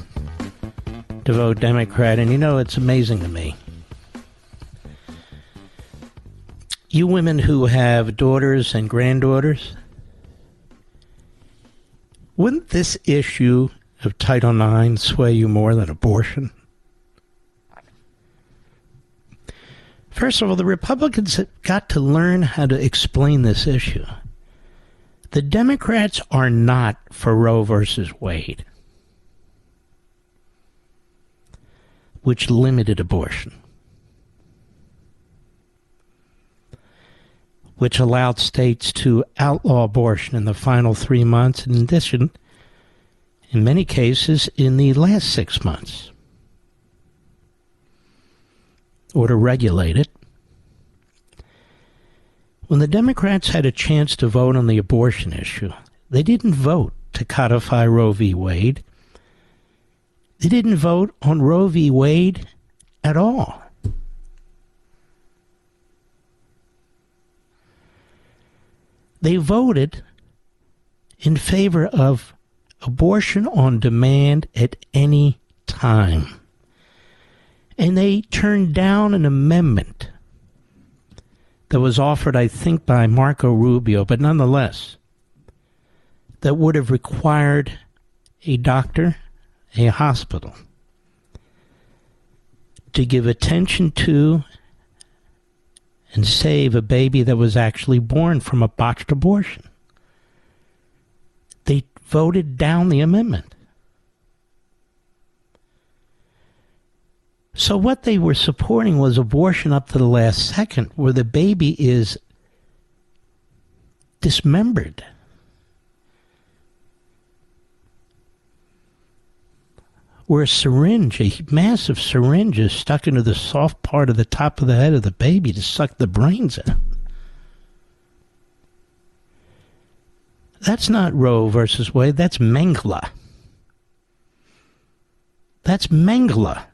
to vote Democrat, and you know, it's amazing to me. You women who have daughters and granddaughters, wouldn't this issue of Title IX sway you more than abortion? First of all, the Republicans have got to learn how to explain this issue. The Democrats are not for Roe versus Wade, which limited abortion, which allowed states to outlaw abortion in the final 3 months, in addition, in many cases, in the last 6 months, or to regulate it. When the Democrats had a chance to vote on the abortion issue, they didn't vote to codify Roe v. Wade. They didn't vote on Roe v. Wade at all. They voted in favor of abortion on demand at any time. And they turned down an amendment that was offered, I think, by Marco Rubio, but nonetheless, that would have required a doctor, a hospital, to give attention to and save a baby that was actually born from a botched abortion. They voted down the amendment. So what they were supporting was abortion up to the last second, where the baby is dismembered. Where a syringe, a massive syringe, is stuck into the soft part of the top of the head of the baby to suck the brains out. That's not Roe versus Wade, that's Mengele. That's Mengele.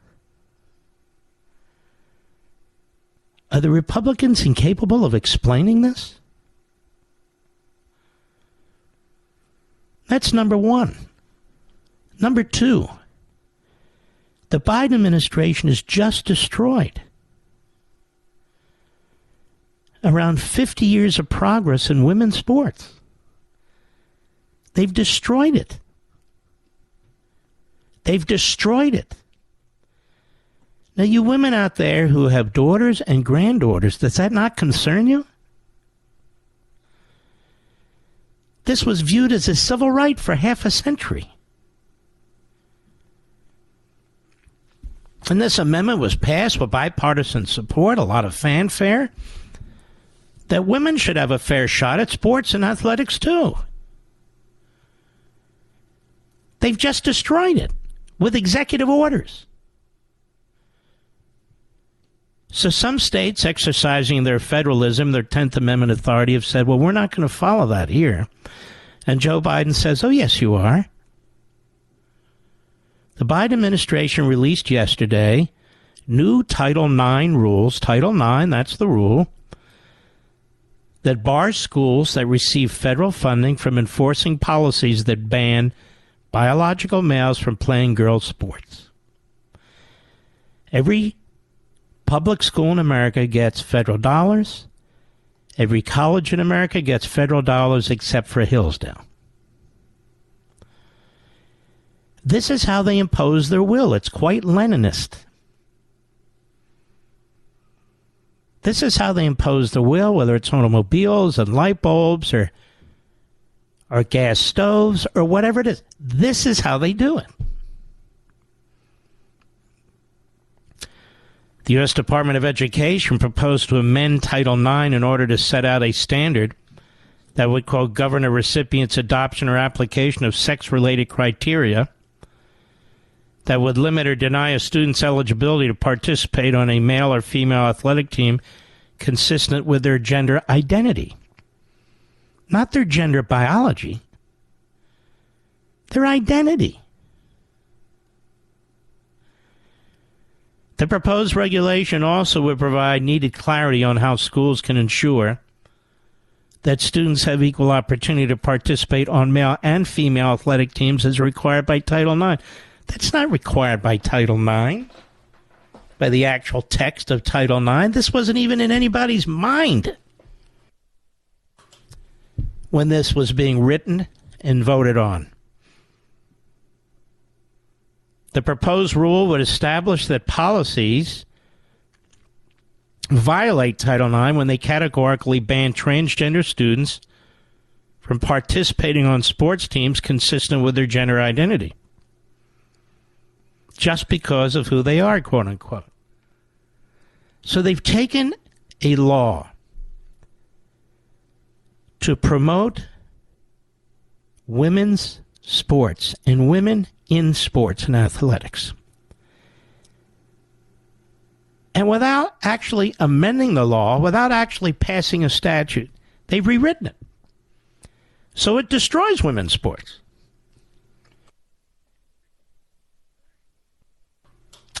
Are the Republicans incapable of explaining this? That's number one. Number two, the Biden administration has just destroyed around 50 years of progress in women's sports. They've destroyed it. They've destroyed it. Now, you women out there who have daughters and granddaughters, does that not concern you? This was viewed as a civil right for half a century. And this amendment was passed with bipartisan support, a lot of fanfare, that women should have a fair shot at sports and athletics too. They've just destroyed it with executive orders. So some states exercising their federalism, their 10th Amendment authority, have said, well, we're not going to follow that here. And Joe Biden says, oh, yes, you are. The Biden administration released yesterday new Title IX rules. Title IX, that's the rule, that bars schools that receive federal funding from enforcing policies that ban biological males from playing girls' sports. Every public school in America gets federal dollars. Every college in America gets federal dollars except for Hillsdale. This is how they impose their will. It's quite Leninist. This is how they impose their will, whether it's automobiles and light bulbs or gas stoves or whatever it is. This is how they do it. The U.S. Department of Education proposed to amend Title IX in order to set out a standard that would, quote, govern a recipient's adoption or application of sex-related criteria that would limit or deny a student's eligibility to participate on a male or female athletic team consistent with their gender identity. Not their gender biology, their identity. The proposed regulation also would provide needed clarity on how schools can ensure that students have equal opportunity to participate on male and female athletic teams as required by Title IX. That's not required by Title IX, by the actual text of Title IX. This wasn't even in anybody's mind when this was being written and voted on. The proposed rule would establish that policies violate Title IX when they categorically ban transgender students from participating on sports teams consistent with their gender identity, just because of who they are, quote unquote. So they've taken a law to promote women's sports and women in sports and athletics. And without actually amending the law, without actually passing a statute, they've rewritten it. So it destroys women's sports.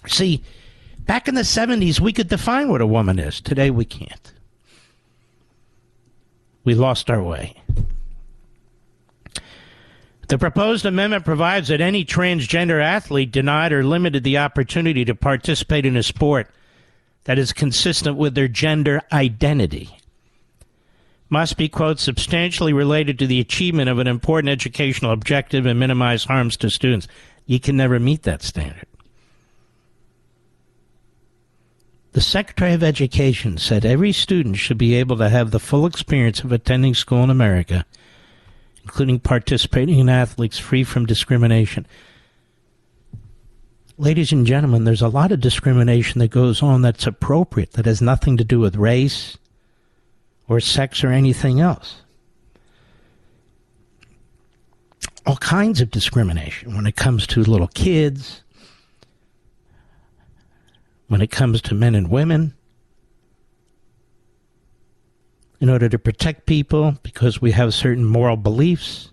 See, back in the 70s, we could define what a woman is. Today, we can't. We lost our way. The proposed amendment provides that any transgender athlete denied or limited the opportunity to participate in a sport that is consistent with their gender identity must be, quote, substantially related to the achievement of an important educational objective and minimize harms to students. You can never meet that standard. The Secretary of Education said every student should be able to have the full experience of attending school in America, including participating in athletics free from discrimination. Ladies and gentlemen, there's a lot of discrimination that goes on that's appropriate, that has nothing to do with race or sex or anything else. All kinds of discrimination when it comes to little kids, when it comes to men and women. In order to protect people because we have certain moral beliefs.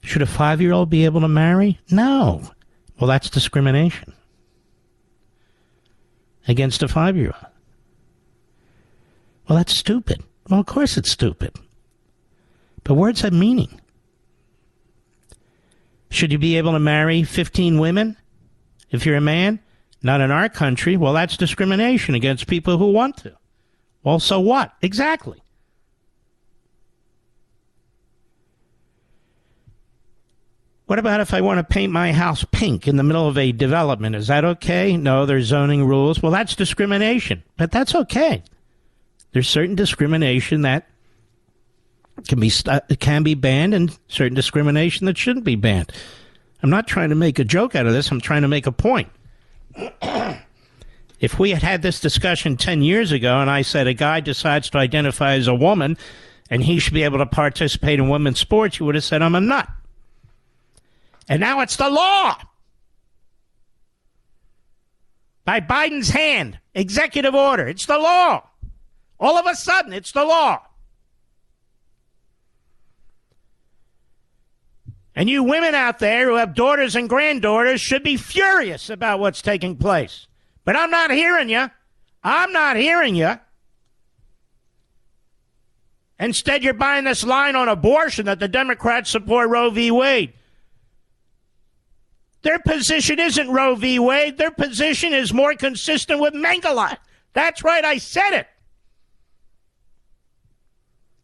Should a 5-year-old be able to marry? No. Well, that's discrimination against a 5-year-old. Well, that's stupid. Well, of course it's stupid. But words have meaning. Should you be able to marry 15 women if you're a man? Not in our country. Well, that's discrimination against people who want to. Well, so what? Exactly. What about if I want to paint my house pink in the middle of a development? Is that okay? No, there's zoning rules. Well, that's discrimination, but that's okay. There's certain discrimination that can be banned and certain discrimination that shouldn't be banned. I'm not trying to make a joke out of this. I'm trying to make a point. If we had had this discussion 10 years ago and I said a guy decides to identify as a woman and he should be able to participate in women's sports, you would have said I'm a nut. And now it's the law. By Biden's hand, executive order. It's the law. All of a sudden, it's the law. And you women out there who have daughters and granddaughters should be furious about what's taking place. But I'm not hearing you. I'm not hearing you. Instead, you're buying this line on abortion that the Democrats support Roe v. Wade. Their position isn't Roe v. Wade. Their position is more consistent with Mengele. That's right, I said it.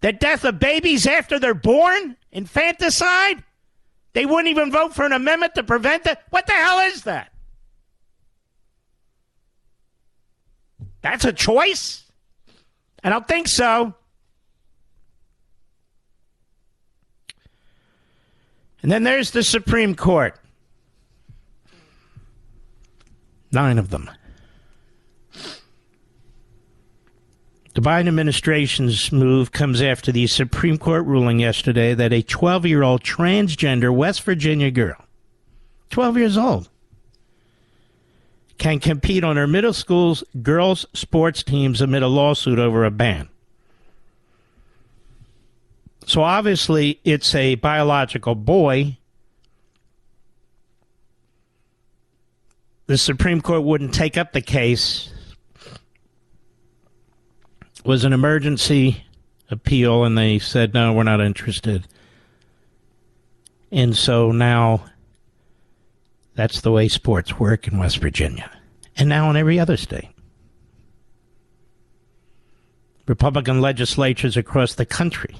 The death of babies after they're born, infanticide, they wouldn't even vote for an amendment to prevent it. What the hell is that? That's a choice? I don't think so. And then there's the Supreme Court. 9 of them. The Biden administration's move comes after the Supreme Court ruling yesterday that a 12-year-old transgender West Virginia girl, 12 years old, can compete on her middle school's girls' sports teams amid a lawsuit over a ban. So obviously it's a biological boy. The Supreme Court wouldn't take up the case. It was an emergency appeal, and they said, no, we're not interested. And so now that's the way sports work in West Virginia, and now in every other state. Republican legislatures across the country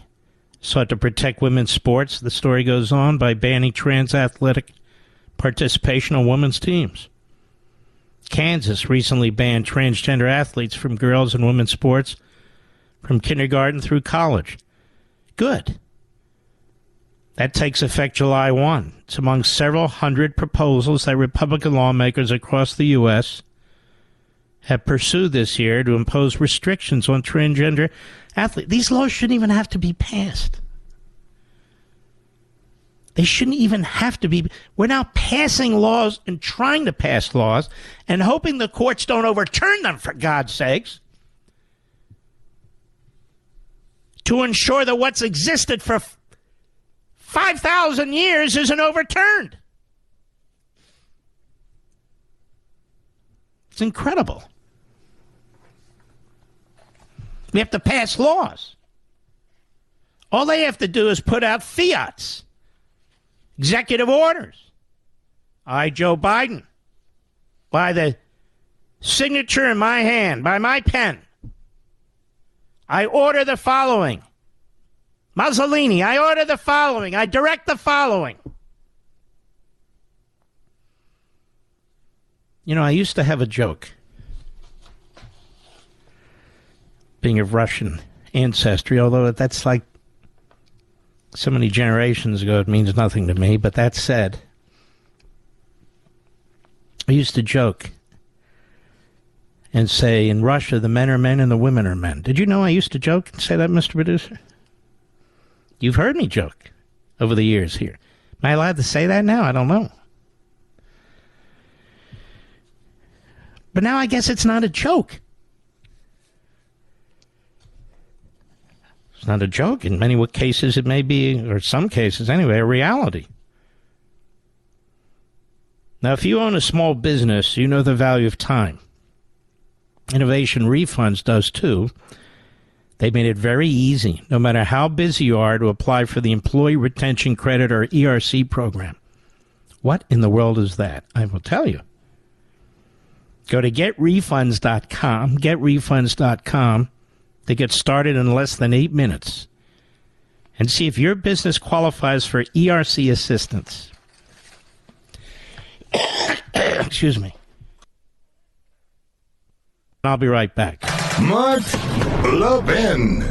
sought to protect women's sports, the story goes on, by banning trans athletic participation on women's teams. Kansas recently banned transgender athletes from girls' and women's sports from kindergarten through college. Good. That takes effect July 1. It's among several hundred proposals that Republican lawmakers across the U.S. have pursued this year to impose restrictions on transgender athletes. These laws shouldn't even have to be passed. They shouldn't even have to be. We're now passing laws and trying to pass laws and hoping the courts don't overturn them, for God's sakes, to ensure that what's existed for 5,000 years isn't overturned. It's incredible. We have to pass laws. All they have to do is put out fiats, executive orders. I, Joe Biden, by the signature in my hand, by my pen, I order the following. Mussolini, I order the following. I direct the following. You know, I used to have a joke. Being of Russian ancestry, although that's like so many generations ago, it means nothing to me. But that said, I used to joke and say, in Russia, the men are men and the women are men. Did you know I used to joke and say that, Mr. Producer? You've heard me joke over the years here. Am I allowed to say that now? I don't know. But now I guess it's not a joke. It's not a joke. In many cases it may be, or some cases anyway, a reality. Now, if you own a small business, you know the value of time. Innovation Refunds does too. They made it very easy, no matter how busy you are, to apply for the Employee Retention Credit, or ERC program. What in the world is that? I will tell you. Go to getrefunds.com, getrefunds.com, to get started in less than 8 minutes, and see if your business qualifies for ERC assistance. Excuse me. I'll be right back. Mark Levin.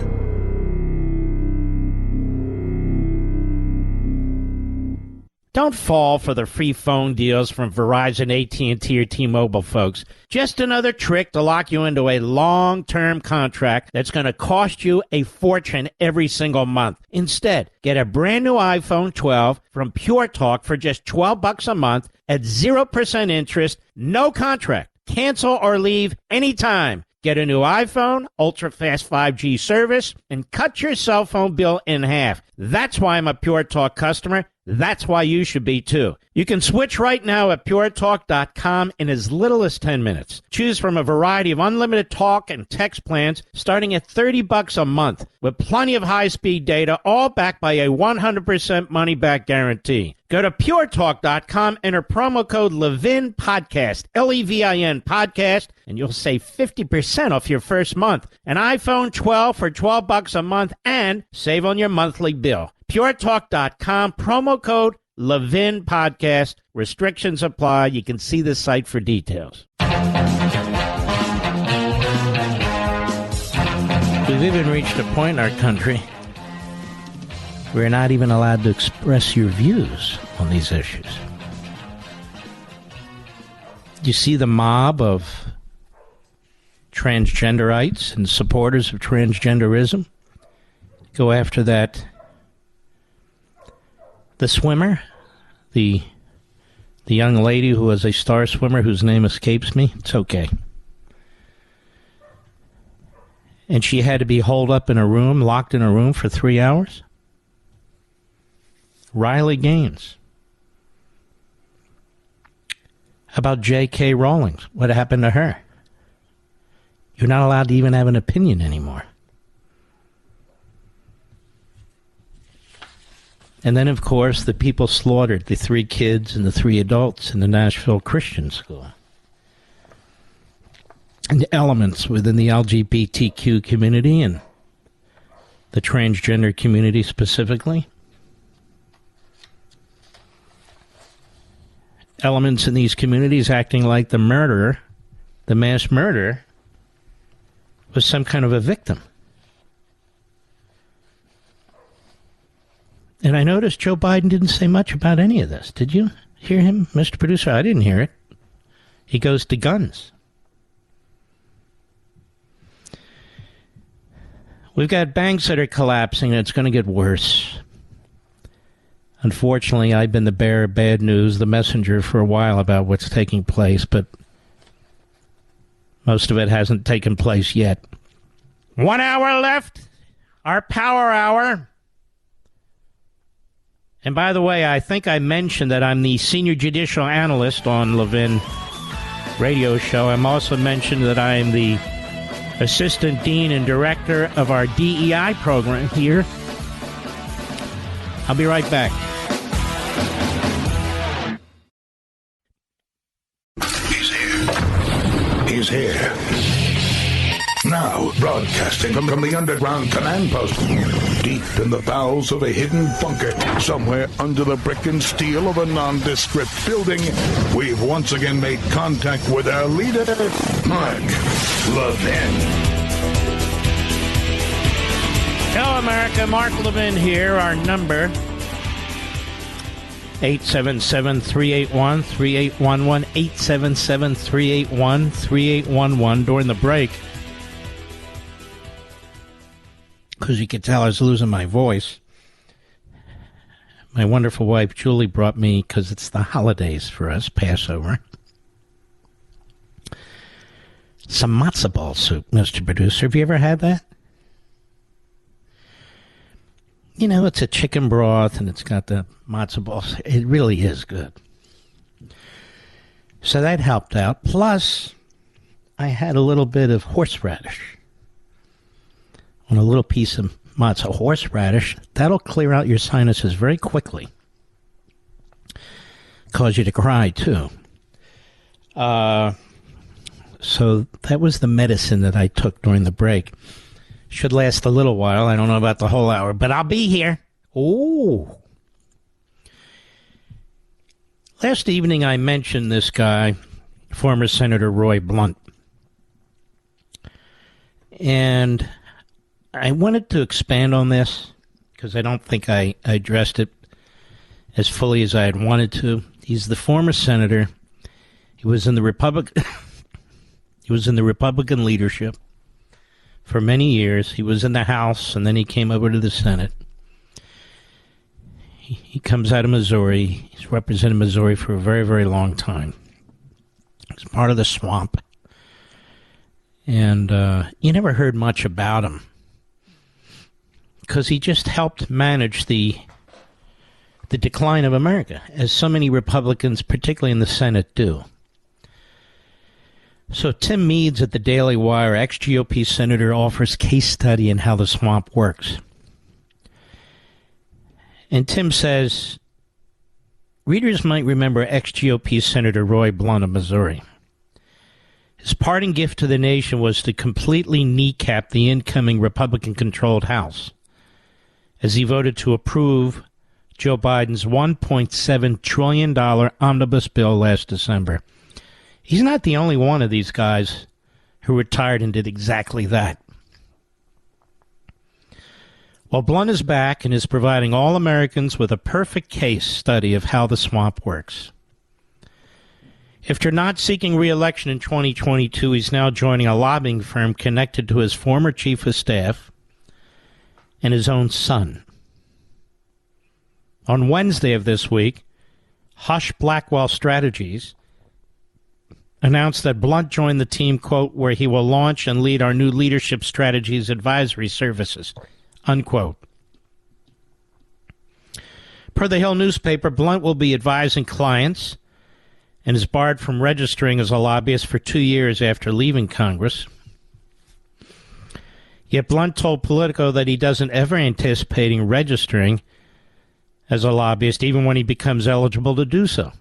Don't fall for the free phone deals from Verizon, AT&T, or T-Mobile, folks. Just another trick to lock you into a long-term contract that's going to cost you a fortune every single month. Instead, get a brand new iPhone 12 from Pure Talk for just $12 a month at 0% interest, no contract. Cancel or leave anytime. Get a new iPhone, ultra-fast 5G service, and cut your cell phone bill in half. That's why I'm a Pure Talk customer. That's why you should be too. You can switch right now at puretalk.com in as little as 10 minutes. Choose from a variety of unlimited talk and text plans starting at $30 a month with plenty of high-speed data, all backed by a 100% money-back guarantee. Go to puretalk.com, enter promo code Levin Podcast, Levin Podcast, and you'll save 50% off your first month. An iPhone 12 for $12 a month, and save on your monthly bill. puretalk.com, promo code Levin Podcast. Restrictions apply. You can see the site for details. We've even reached a point in our country where you're not even allowed to express your views on these issues. You see the mob of transgenderites and supporters of transgenderism go after the swimmer, the young lady who was a star swimmer whose name escapes me. It's okay. And she had to be holed up in a room, locked in a room for 3 hours. Riley Gaines. How about J.K. Rowling? What happened to her? You're not allowed to even have an opinion anymore. And then, of course, the people slaughtered, the 3 kids and the 3 adults in the Nashville Christian School. And the elements within the LGBTQ community and the transgender community specifically. Elements in these communities acting like the murderer, the mass murderer, was some kind of a victim. And I noticed Joe Biden didn't say much about any of this. Did you hear him, Mr. Producer? I didn't hear it. He goes to guns. We've got banks that are collapsing, and it's going to get worse. Unfortunately, I've been the bearer of bad news, the messenger for a while about what's taking place, but most of it hasn't taken place yet. 1 hour left, our power hour. And by the way, I think I mentioned that I'm the senior judicial analyst on Levin radio show. I'm also mentioned that I am the assistant dean and director of our DEI program here. I'll be right back. He's here. Now, broadcasting from the underground command post, deep in the bowels of a hidden bunker, somewhere under the brick and steel of a nondescript building, we've once again made contact with our leader, Mark Levin. Hello, America. Mark Levin here. Our number, 877-381-3811, 877-381-3811. During the break, because you could tell I was losing my voice, my wonderful wife Julie brought me, because it's the holidays for us, Passover, some matzo ball soup, Mr. Producer. Have you ever had that? You know, it's a chicken broth, and it's got the matzo balls. It really is good. So that helped out. Plus, I had a little bit of horseradish on a little piece of matzo. Horseradish, that'll clear out your sinuses very quickly. Cause you to cry, too. So that was the medicine that I took during the break. Should last a little while. I don't know about the whole hour, but I'll be here. Oh. Last evening I mentioned this guy, former Senator Roy Blunt. And I wanted to expand on this because I don't think I addressed it as fully as I had wanted to. He's the former senator. He was in the Republican leadership for many years. He was in the House, and then he came over to the Senate. He comes out of Missouri. He's represented Missouri for a very, very long time. He's part of the swamp. And you never heard much about him because he just helped manage the decline of America, as so many Republicans, particularly in the Senate, do. So Tim Meads at the Daily Wire, ex-GOP senator, offers case study in how the swamp works. And Tim says, readers might remember ex-GOP Senator Roy Blunt of Missouri. His parting gift to the nation was to completely kneecap the incoming Republican-controlled House, as he voted to approve Joe Biden's $1.7 trillion omnibus bill last December. He's not the only one of these guys who retired and did exactly that. Well, Blunt is back and is providing all Americans with a perfect case study of how the swamp works. After not seeking re-election in 2022, he's now joining a lobbying firm connected to his former chief of staff and his own son. On Wednesday of this week, Hush Blackwell Strategies announced that Blunt joined the team, quote, where he will launch and lead our new leadership strategies advisory services, unquote. Per the Hill newspaper, Blunt will be advising clients and is barred from registering as a lobbyist for 2 years after leaving Congress. Yet Blunt told Politico that he doesn't ever anticipating registering as a lobbyist, even when he becomes eligible to do so.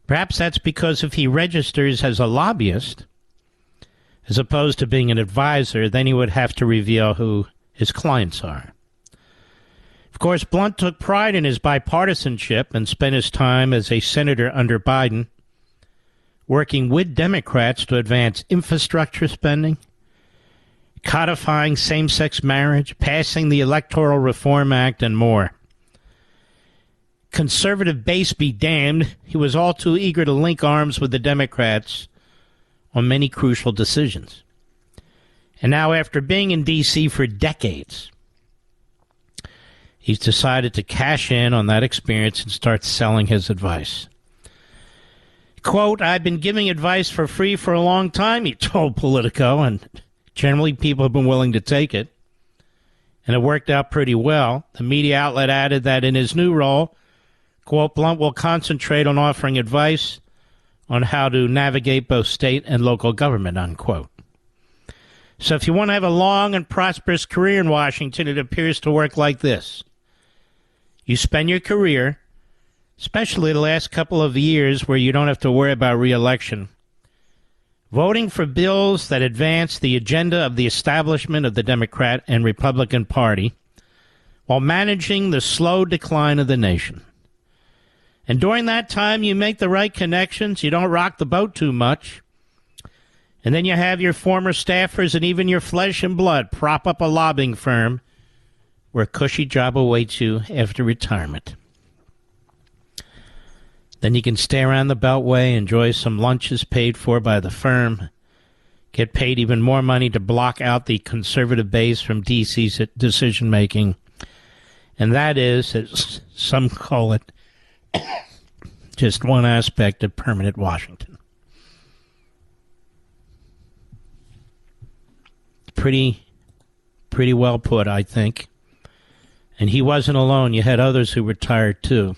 Perhaps that's because if he registers as a lobbyist, as opposed to being an advisor, then he would have to reveal who his clients are. Of course, Blunt took pride in his bipartisanship and spent his time as a senator under Biden working with Democrats to advance infrastructure spending, codifying same-sex marriage, passing the Electoral Reform Act, and more. Conservative base be damned, he was all too eager to link arms with the Democrats on many crucial decisions. And now, after being in D.C. for decades, he's decided to cash in on that experience and start selling his advice. Quote, "I've been giving advice for free for a long time," he told Politico, and generally people have been willing to take it. And it worked out pretty well. The media outlet added that in his new role, quote, "Blunt will concentrate on offering advice on how to navigate both state and local government," unquote. So if you want to have a long and prosperous career in Washington, it appears to work like this. You spend your career, especially the last couple of years where you don't have to worry about re-election, voting for bills that advance the agenda of the establishment of the Democrat and Republican Party while managing the slow decline of the nation. And during that time, you make the right connections, you don't rock the boat too much, and then you have your former staffers and even your flesh and blood prop up a lobbying firm where a cushy job awaits you after retirement. Then you can stay around the Beltway, enjoy some lunches paid for by the firm, get paid even more money to block out the conservative base from D.C.'s decision-making. And that is, as some call it, just one aspect of permanent Washington. Pretty well put, I think. And he wasn't alone. You had others who retired, too.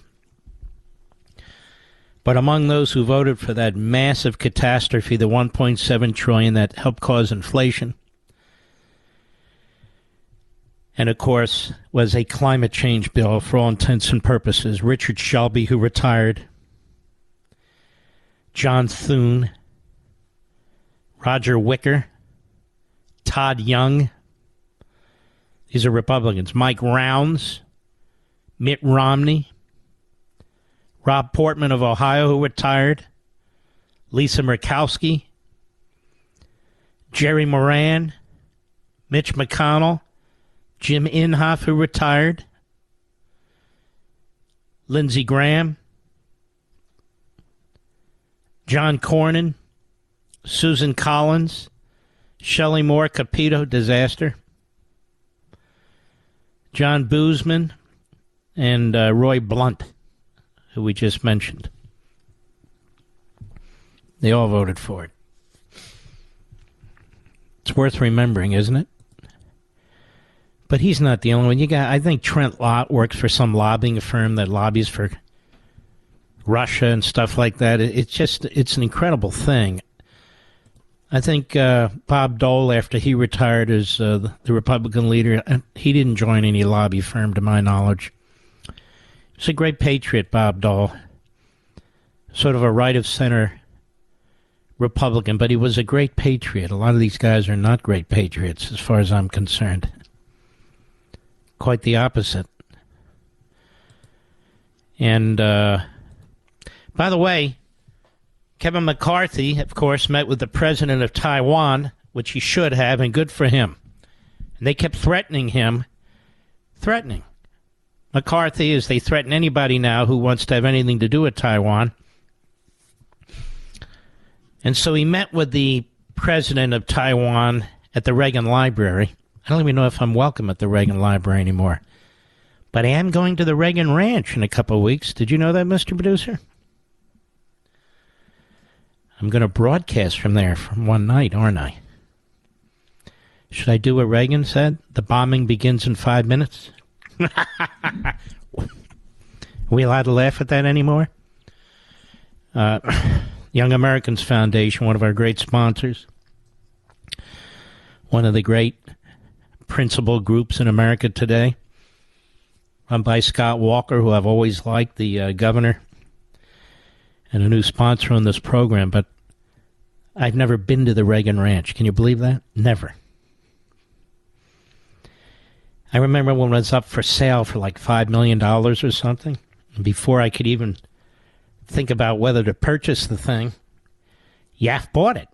But among those who voted for that massive catastrophe, the $1.7 trillion that helped cause inflation, and of course was a climate change bill for all intents and purposes, Richard Shelby, who retired, John Thune, Roger Wicker, Todd Young, these are Republicans, Mike Rounds, Mitt Romney, Rob Portman of Ohio, who retired, Lisa Murkowski, Jerry Moran, Mitch McConnell, Jim Inhofe, who retired, Lindsey Graham, John Cornyn, Susan Collins, Shelley Moore Capito, disaster, John Boozman, and Roy Blunt, who we just mentioned. They all voted for it. It's worth remembering, isn't it? But he's not the only one. I think Trent Lott works for some lobbying firm that lobbies for Russia and stuff like that. It's an incredible thing. I think Bob Dole, after he retired as the Republican leader, he didn't join any lobby firm, to my knowledge. He's a great patriot, Bob Dole. Sort of a right-of-center Republican, but he was a great patriot. A lot of these guys are not great patriots, as far as I'm concerned. Quite the opposite. And, by the way, Kevin McCarthy, of course, met with the president of Taiwan, which he should have, and good for him. And they kept threatening him. McCarthy, as they threaten anybody now who wants to have anything to do with Taiwan. And so he met with the president of Taiwan at the Reagan Library. I don't even know if I'm welcome at the Reagan Library anymore. But I am going to the Reagan Ranch in a couple of weeks. Did you know that, Mr. Producer? I'm going to broadcast from there from one night, aren't I? Should I do what Reagan said? The bombing begins in 5 minutes? Are we allowed to laugh at that anymore? Young Americans Foundation, one of our great sponsors, one of the great principal groups in America today, run by Scott Walker, who I've always liked, the governor, and a new sponsor on this program. But I've never been to the Reagan Ranch. Can you believe that? Never. I remember when it was up for sale for like $5 million or something. Before I could even think about whether to purchase the thing, Yaf bought it.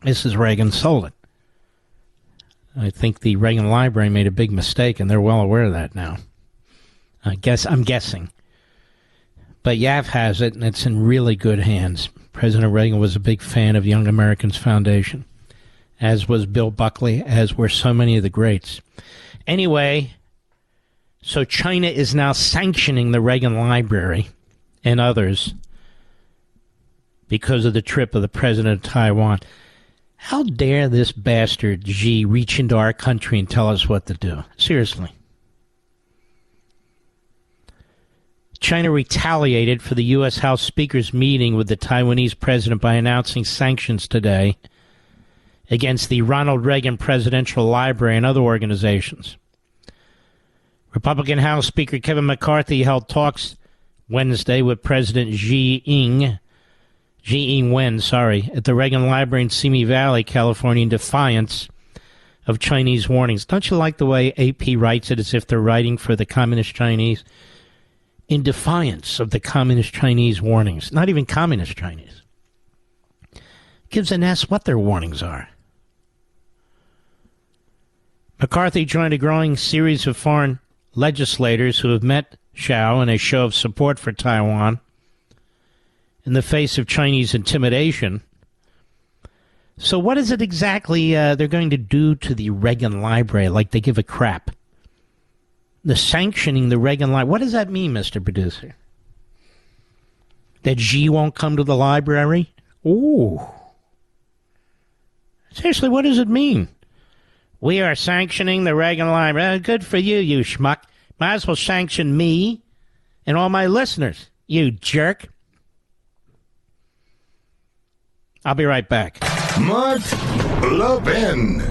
Mrs. Reagan sold it. I think the Reagan Library made a big mistake, and they're well aware of that now. I'm guessing. But Yaf has it, and it's in really good hands. President Reagan was a big fan of Young Americans Foundation, as was Bill Buckley, as were so many of the greats. Anyway, so China is now sanctioning the Reagan Library and others because of the trip of the president of Taiwan. How dare this bastard Xi reach into our country and tell us what to do? Seriously. China retaliated for the U.S. House Speaker's meeting with the Taiwanese president by announcing sanctions today against the Ronald Reagan Presidential Library and other organizations. Republican House Speaker Kevin McCarthy held talks Wednesday with President Xi Ing-wen, at the Reagan Library in Simi Valley, California, in defiance of Chinese warnings. Don't you like the way AP writes it as if they're writing for the Communist Chinese? In defiance of the Communist Chinese warnings. Not even Communist Chinese. Gives an S what their warnings are. McCarthy joined a growing series of foreign legislators who have met Xiao in a show of support for Taiwan in the face of Chinese intimidation. So what is it exactly they're going to do to the Reagan Library, like they give a crap? The sanctioning the Reagan Library. What does that mean, Mr. Producer? That Xi won't come to the library? Ooh. Seriously, what does it mean? We are sanctioning the Reagan Library. Good for you, you schmuck. Might as well sanction me and all my listeners, you jerk. I'll be right back. Mark Levin.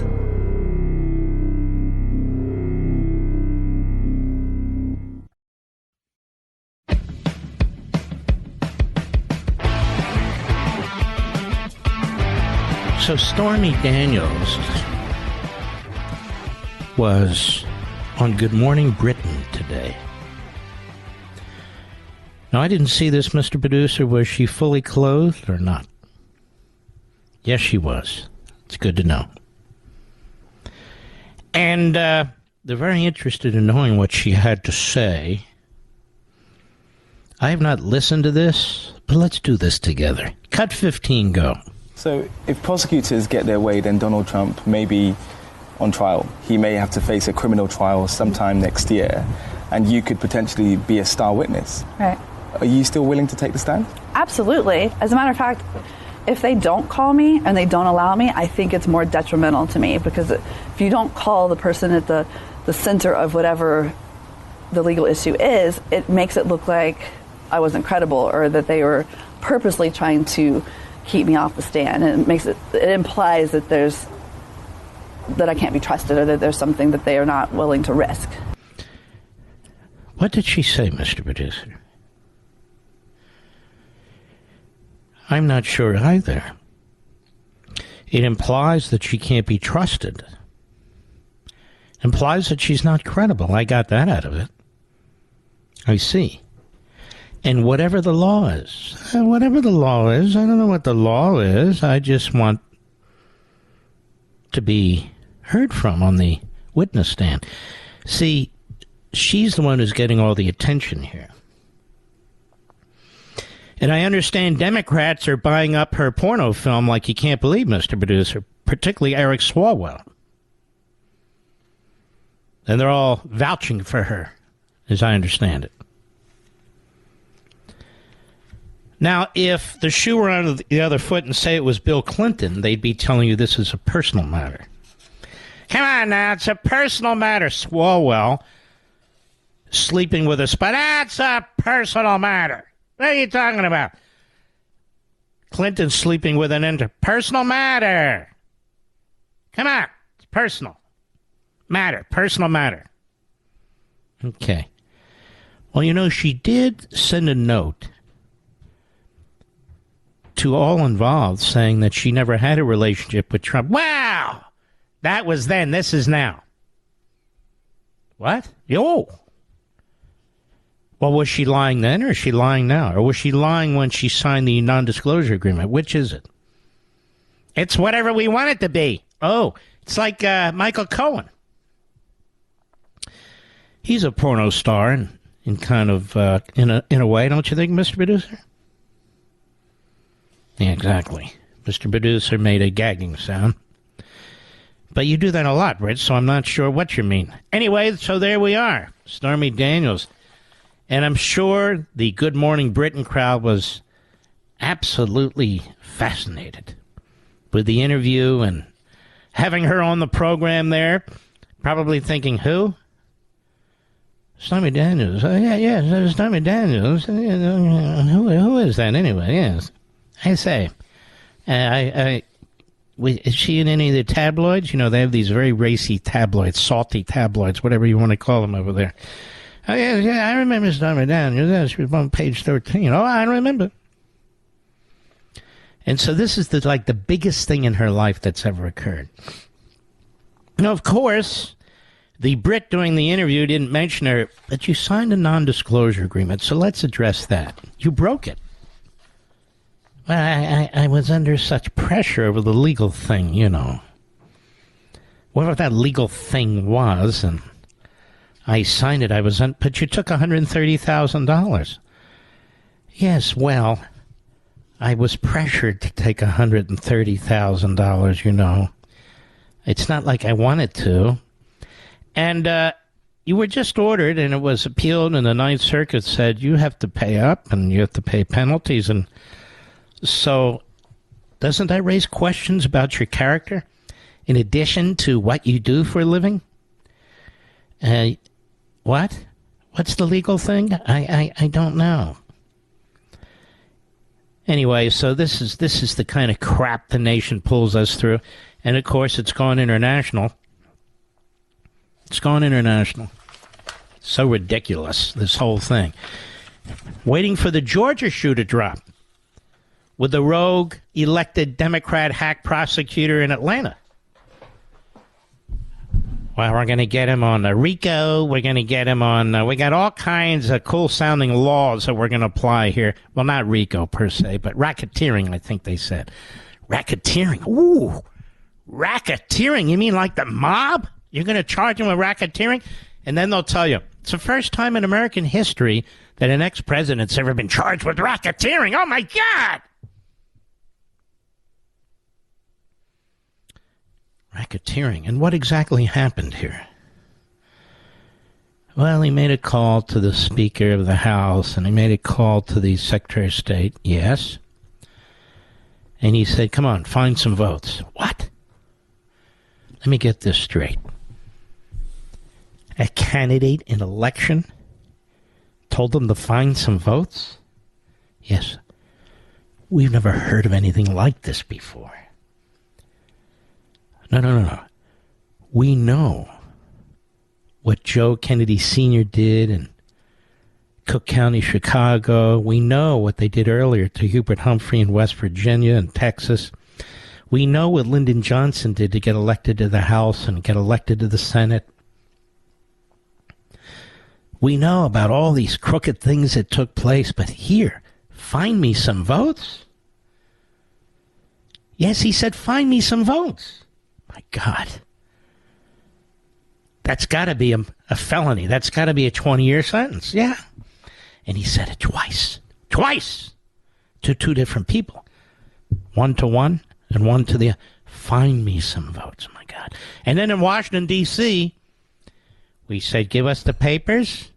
So Stormy Daniels was on Good Morning Britain today. Now, I didn't see this, Mr. Producer. Was she fully clothed or not? Yes, she was. It's good to know. And they're very interested in knowing what she had to say. I have not listened to this, but let's do this together. Cut 15, go. So if prosecutors get their way, then Donald Trump may be on trial. He may have to face a criminal trial sometime next year, and you could potentially be a star witness. Right. Are you still willing to take the stand? Absolutely. As a matter of fact, if they don't call me and they don't allow me, I think it's more detrimental to me, because if you don't call the person at the center of whatever the legal issue is, it makes it look like I wasn't credible, or that they were purposely trying to keep me off the stand. And it implies that that I can't be trusted, or that there's something that they are not willing to risk. What did she say, Mr. Producer? I'm not sure either. It implies that she can't be trusted. Implies that she's not credible. I got that out of it. I see. And whatever the law is, I don't know what the law is. I just want to be heard from on the witness stand. See, she's the one who's getting all the attention here. And I understand Democrats are buying up her porno film like you can't believe, Mr. Producer, particularly Eric Swalwell. And they're all vouching for her, as I understand it. Now, if the shoe were on the other foot and say it was Bill Clinton, they'd be telling you this is a personal matter. Come on now, it's a personal matter, Swalwell. Sleeping with a spy. That's a personal matter. What are you talking about? Clinton sleeping with an interpersonal matter. Come on. It's personal. Matter. Personal matter. Okay. Well, you know, she did send a note to all involved, saying that she never had a relationship with Trump. Wow! That was then. This is now. What? Yo! Well, was she lying then, or is she lying now? Or was she lying when she signed the non-disclosure agreement? Which is it? It's whatever we want it to be. Oh, it's like Michael Cohen. He's a porno star in kind of, in a way, don't you think, Mr. Producer? Yeah, exactly. Mr. Producer made a gagging sound. But you do that a lot, Rich, so I'm not sure what you mean. Anyway, so there we are. Stormy Daniels. And I'm sure the Good Morning Britain crowd was absolutely fascinated with the interview and having her on the program there, probably thinking, who? Stormy Daniels. Oh, yeah, Stormy Daniels. Who is that anyway? Yes. I say, is she in any of the tabloids? You know, they have these very racy tabloids, salty tabloids, whatever you want to call them over there. Oh, yeah, I remember Stormy Daniels. Yeah, she was on page 13. Oh, I remember. And so this is the biggest thing in her life that's ever occurred. Now, of course, the Brit doing the interview didn't mention her, but you signed a non-disclosure agreement, so let's address that. You broke it. Well, I was under such pressure over the legal thing, you know. Whatever that legal thing was, and I signed it. But you took $130,000. Yes, well, I was pressured to take $130,000, you know. It's not like I wanted to. And you were just ordered, and it was appealed, and the Ninth Circuit said you have to pay up, and you have to pay penalties. And so doesn't that raise questions about your character in addition to what you do for a living? What? What's the legal thing? I don't know. Anyway, so this is the kind of crap the nation pulls us through. And, of course, it's gone international. It's gone international. So ridiculous, this whole thing. Waiting for the Georgia shoe to drop with the rogue elected Democrat hack prosecutor in Atlanta. Well, we're going to get him on RICO. We're going to get him on... we got all kinds of cool-sounding laws that we're going to apply here. Well, not RICO, per se, but racketeering, I think they said. Racketeering. Ooh, racketeering. You mean like the mob? You're going to charge him with racketeering? And then they'll tell you, it's the first time in American history that an ex-president's ever been charged with racketeering. Oh, my God! Racketeering. And what exactly happened here? Well, he made a call to the Speaker of the House, and he made a call to the Secretary of State, yes. And he said, come on, find some votes. What? Let me get this straight. A candidate in election told them to find some votes? Yes. We've never heard of anything like this before. No. We know what Joe Kennedy Sr. did in Cook County, Chicago. We know what they did earlier to Hubert Humphrey in West Virginia and Texas. We know what Lyndon Johnson did to get elected to the House and get elected to the Senate. We know about all these crooked things that took place, but here, find me some votes? Yes, he said, find me some votes. My God. That's got to be a felony. That's got to be a 20-year sentence. Yeah. And he said it twice. Twice! To two different people. One to one and one to the other. Find me some votes. Oh, my God. And then in Washington, D.C., we said, give us the papers.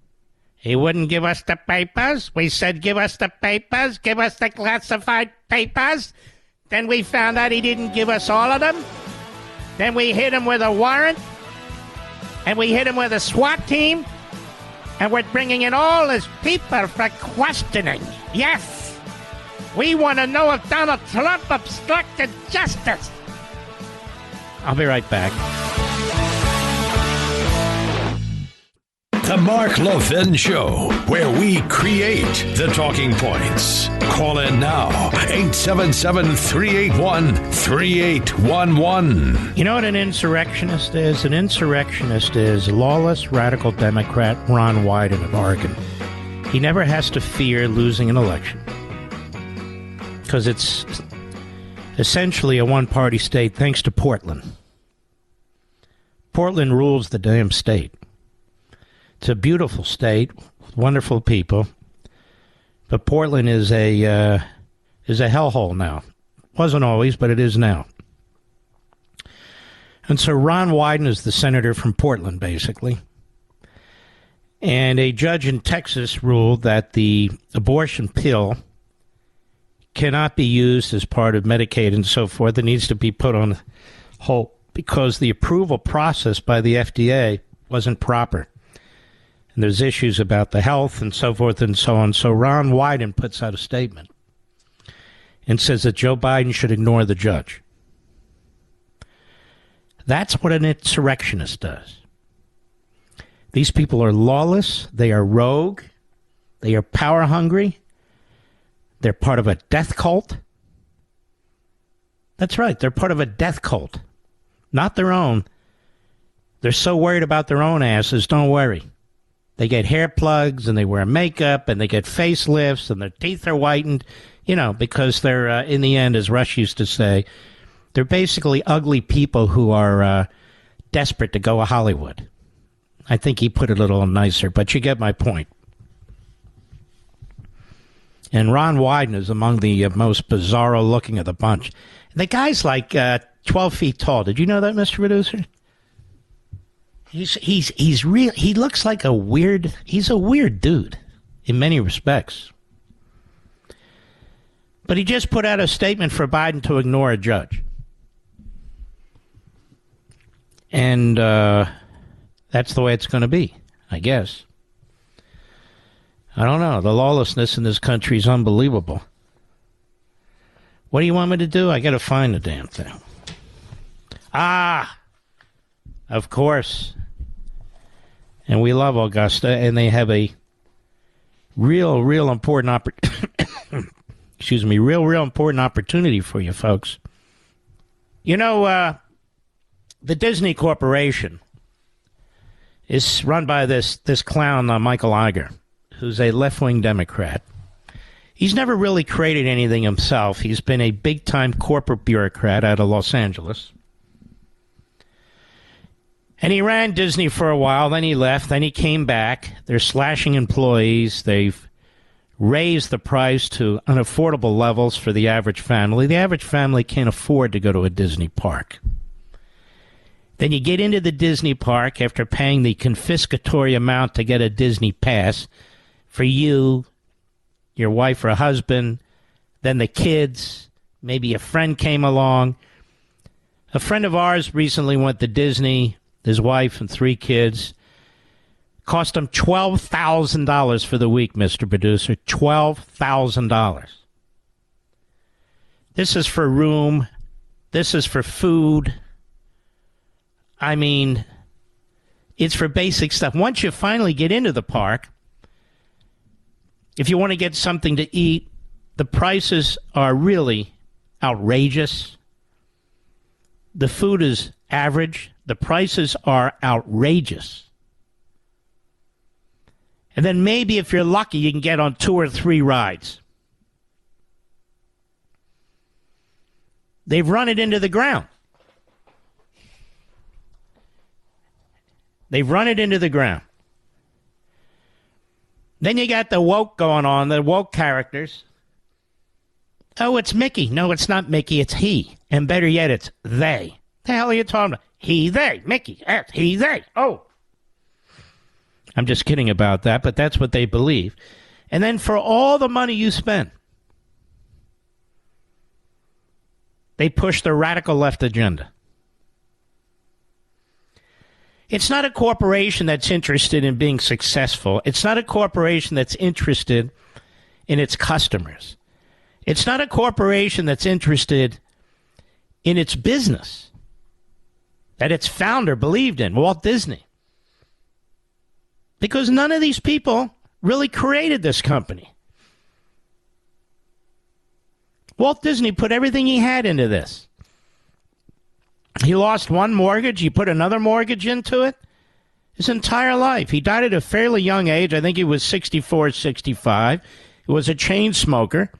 He wouldn't give us the papers. We said, give us the papers. Give us the classified papers. Then we found out he didn't give us all of them. Then we hit him with a warrant. And we hit him with a SWAT team. And we're bringing in all his people for questioning. Yes. We want to know if Donald Trump obstructed justice. I'll be right back. The Mark Levin Show, where we create the talking points. Call in now, 877-381-3811. You know what an insurrectionist is? An insurrectionist is lawless, radical Democrat Ron Wyden of Oregon. He never has to fear losing an election because it's essentially a one-party state thanks to Portland. Portland rules the damn state. It's a beautiful state, with wonderful people, but Portland is a hellhole now. Wasn't always, but it is now. And so Ron Wyden is the senator from Portland, basically. And a judge in Texas ruled that the abortion pill cannot be used as part of Medicaid and so forth. It needs to be put on hold because the approval process by the FDA wasn't proper. And there's issues about the health and so forth and so on. So Ron Wyden puts out a statement and says that Joe Biden should ignore the judge. That's what an insurrectionist does. These people are lawless. They are rogue. They are power hungry. They're part of a death cult. That's right. They're part of a death cult. Not their own. They're so worried about their own asses. Don't worry. They get hair plugs and they wear makeup and they get facelifts and their teeth are whitened, because they're, in the end, as Rush used to say, they're basically ugly people who are desperate to go to Hollywood. I think he put it a little nicer, but you get my point. And Ron Wyden is among the most bizarro looking of the bunch. The guy's like 12 feet tall. Did you know that, Mr. Producer? He's real. He looks like he's a weird dude in many respects. But he just put out a statement for Biden to ignore a judge. And that's the way it's going to be, I guess. I don't know. The lawlessness in this country is unbelievable. What do you want me to do? I got to find the damn thing. Of course. And we love Augusta, and they have a real important real important opportunity for you folks. The Disney Corporation is run by this clown, Michael Iger, who's a left-wing Democrat. He's never really created anything himself. He's been a big-time corporate bureaucrat out of Los Angeles. And he ran Disney for a while, then he left, then he came back. They're slashing employees. They've raised the price to unaffordable levels for the average family. The average family can't afford to go to a Disney park. Then you get into the Disney park after paying the confiscatory amount to get a Disney pass for you, your wife or husband, then the kids, maybe a friend came along. A friend of ours recently went to Disney, his wife and 3 kids. Cost him $12,000 for the week, Mr. Producer. $12,000. This is for room. This is for food. I mean, it's for basic stuff. Once you finally get into the park, if you want to get something to eat, the prices are really outrageous. The food is average. The prices are outrageous. And then maybe if you're lucky, you can get on 2 or 3 rides. They've run it into the ground. They've run it into the ground. Then you got the woke going on, the woke characters. Oh, it's Mickey. No, it's not Mickey, it's he. And better yet, it's they. The hell are you talking about? He, they, Mickey, he, they. Oh. I'm just kidding about that, but that's what they believe. And then for all the money you spend, they push the radical left agenda. It's not a corporation that's interested in being successful. It's not a corporation that's interested in its customers. It's not a corporation that's interested in its business that its founder believed in, Walt Disney. because none of these people really created this company. Walt Disney put everything he had into this. He lost one mortgage. He put another mortgage into it his entire life. He died at a fairly young age. I think he was 64, 65. He was a chain smoker.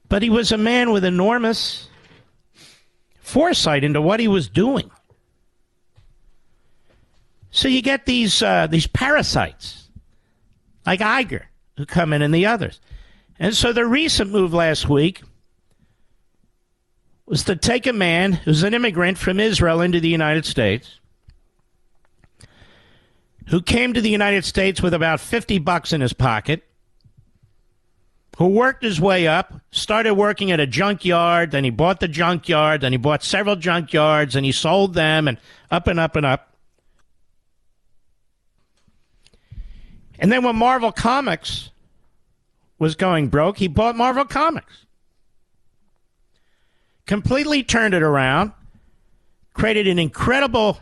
But he was a man with enormous foresight into what he was doing. So you get these parasites like Iger who come in and the others. And so the recent move last week was to take a man who's an immigrant from Israel into the United States, who came to the United States with about $50 in his pocket, who worked his way up, started working at a junkyard, then he bought the junkyard, then he bought several junkyards, and he sold them, and up and up and up. And then when Marvel Comics was going broke, he bought Marvel Comics. Completely turned it around, created an incredible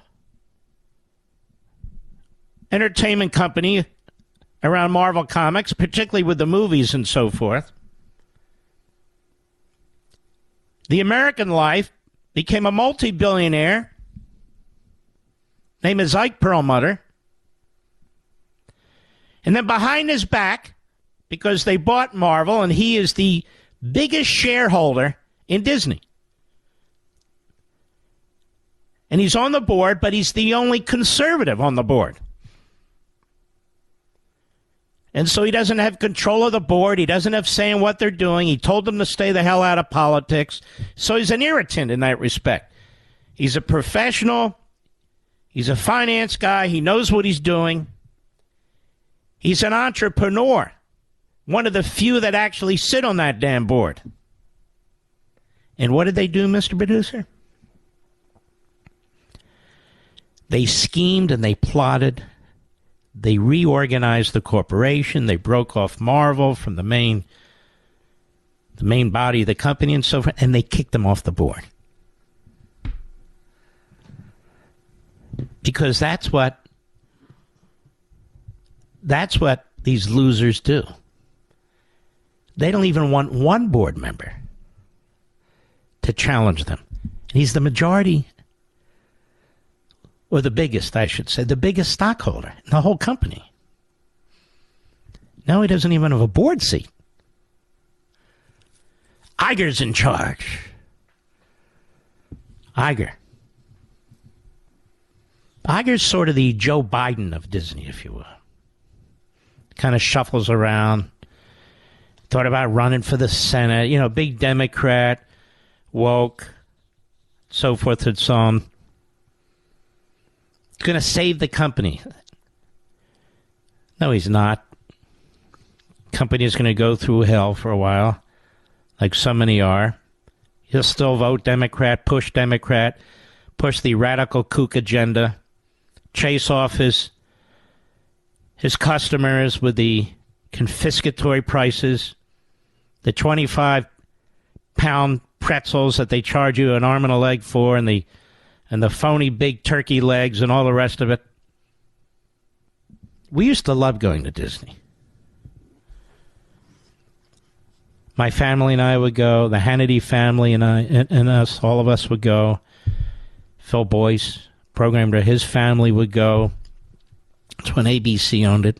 entertainment company around Marvel Comics, particularly with the movies and so forth. The American life became a multi-billionaire. Name is Ike Perlmutter. And then behind his back, because they bought Marvel, and he is the biggest shareholder in Disney. And he's on the board, but he's the only conservative on the board. And so he doesn't have control of the board. He doesn't have say in what they're doing. He told them to stay the hell out of politics. So he's an irritant in that respect. He's a professional. He's a finance guy. He knows what he's doing. He's an entrepreneur. One of the few that actually sit on that damn board. And what did they do, Mr. Producer? They schemed and they plotted. They reorganized the corporation. They broke off Marvel from the main body of the company and so forth, and they kicked them off the board. Because that's what these losers do. They don't even want one board member to challenge them. And he's the majority, or the biggest, I should say, the biggest stockholder in the whole company. Now he doesn't even have a board seat. Iger's in charge. Iger's sort of the Joe Biden of Disney, if you will. Kind of shuffles around. Thought about running for the Senate. Big Democrat, woke, so forth and so on. Going to save the company. No, he's not. Company is going to go through hell for a while, like so many are. He'll still vote Democrat, push the radical kook agenda, chase off his customers with the confiscatory prices, the 25-pound pretzels that they charge you an arm and a leg for, and the phony big turkey legs and all the rest of it. We used to love going to Disney. My family and I would go. The Hannity family and us, all of us would go. Phil Boyce, programmer, his family would go. That's when ABC owned it.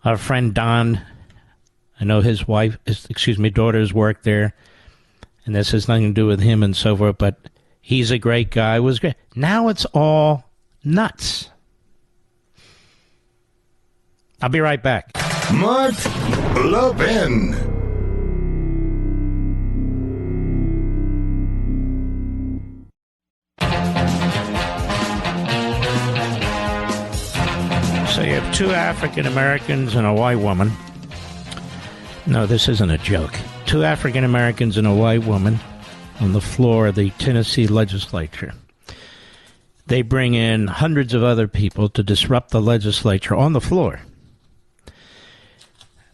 Our friend Don, I know his daughter's worked there, and this has nothing to do with him and so forth, but he's a great guy. It was great. Now it's all nuts. I'll be right back. Mark Levin. So you have two African Americans and a white woman. No, this isn't a joke. Two African Americans and a white woman on the floor of the Tennessee legislature. They bring in hundreds of other people to disrupt the legislature on the floor.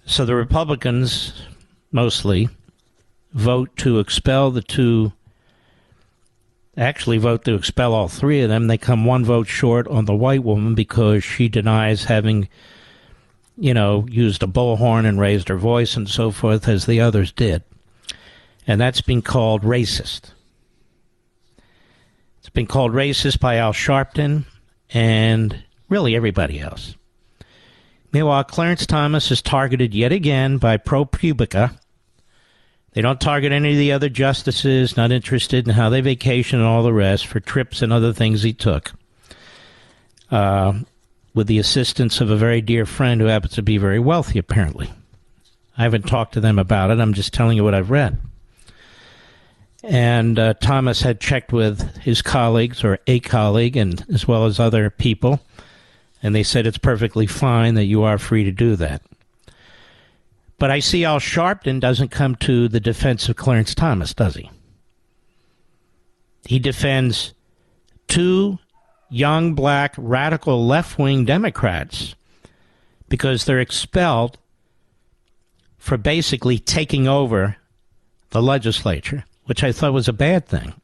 So the Republicans, mostly, vote to expel the two actually vote to expel all three of them. They come one vote short on the white woman because she denies having, used a bullhorn and raised her voice and so forth as the others did. And that's been called racist. It's been called racist by Al Sharpton and really everybody else. Meanwhile, Clarence Thomas is targeted yet again by ProPublica. They don't target any of the other justices, not interested in how they vacation and all the rest, for trips and other things he took, with the assistance of a very dear friend who happens to be very wealthy, apparently. I haven't talked to them about it. I'm just telling you what I've read. And Thomas had checked with his colleagues, or a colleague, and as well as other people, and they said it's perfectly fine that you are free to do that. But I see Al Sharpton doesn't come to the defense of Clarence Thomas, does he? He defends two young, black, radical, left-wing Democrats because they're expelled for basically taking over the legislature, which I thought was a bad thing,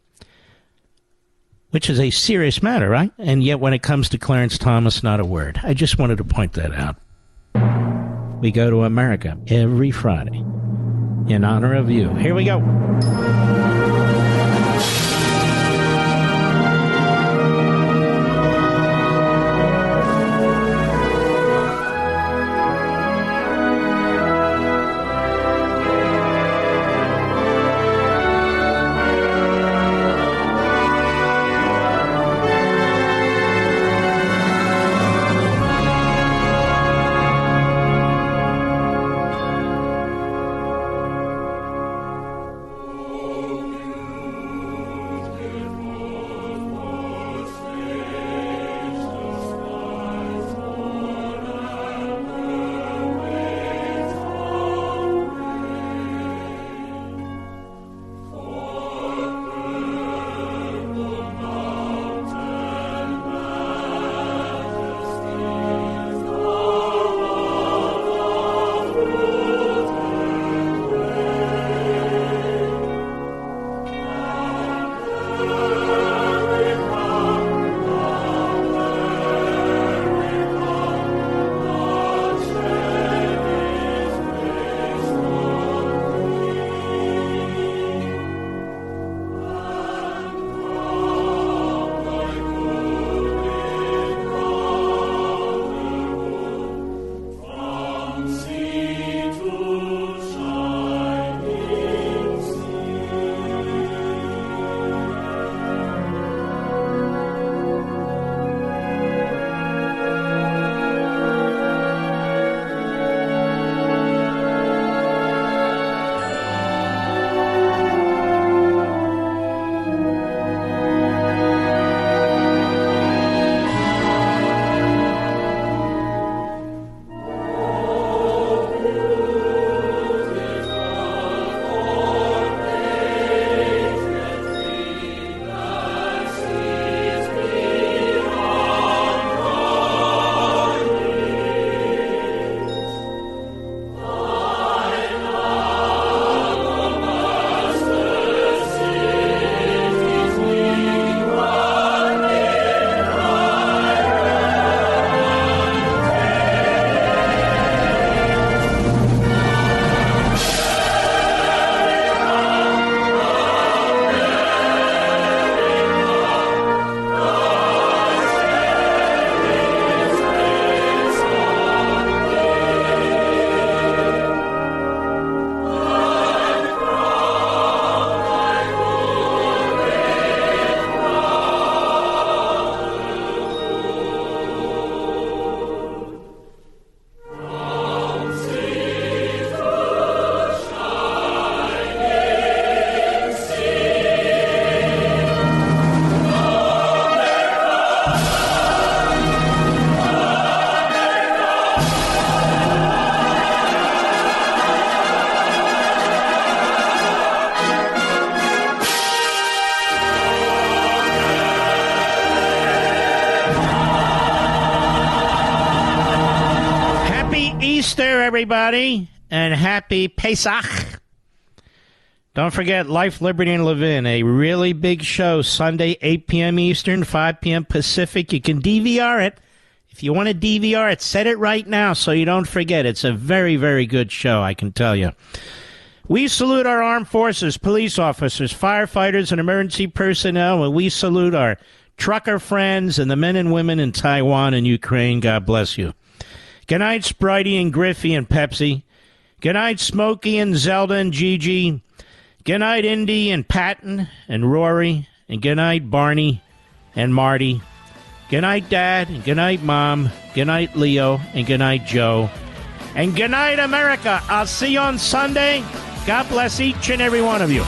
which is a serious matter, right? And yet when it comes to Clarence Thomas, not a word. I just wanted to point that out. We go to America every Friday in honor of you. Here we go. Easter, everybody, and happy Pesach Don't forget Life, Liberty, and Levin, a really big show, Sunday, 8 p.m. Eastern, 5 p.m. Pacific. You can DVR it. If you want to DVR it, set it right now so you don't forget. It's a very, very good show, I can tell you. We salute our armed forces, police officers, firefighters, and emergency personnel, and we salute our trucker friends and the men and women in Taiwan and Ukraine. God bless you. Good night, Spritey and Griffey and Pepsi. Good night, Smokey and Zelda and Gigi. Good night, Indy and Patton and Rory. And good night, Barney and Marty. Good night, Dad. And good night, Mom. Good night, Leo. And good night, Joe. And good night, America. I'll see you on Sunday. God bless each and every one of you.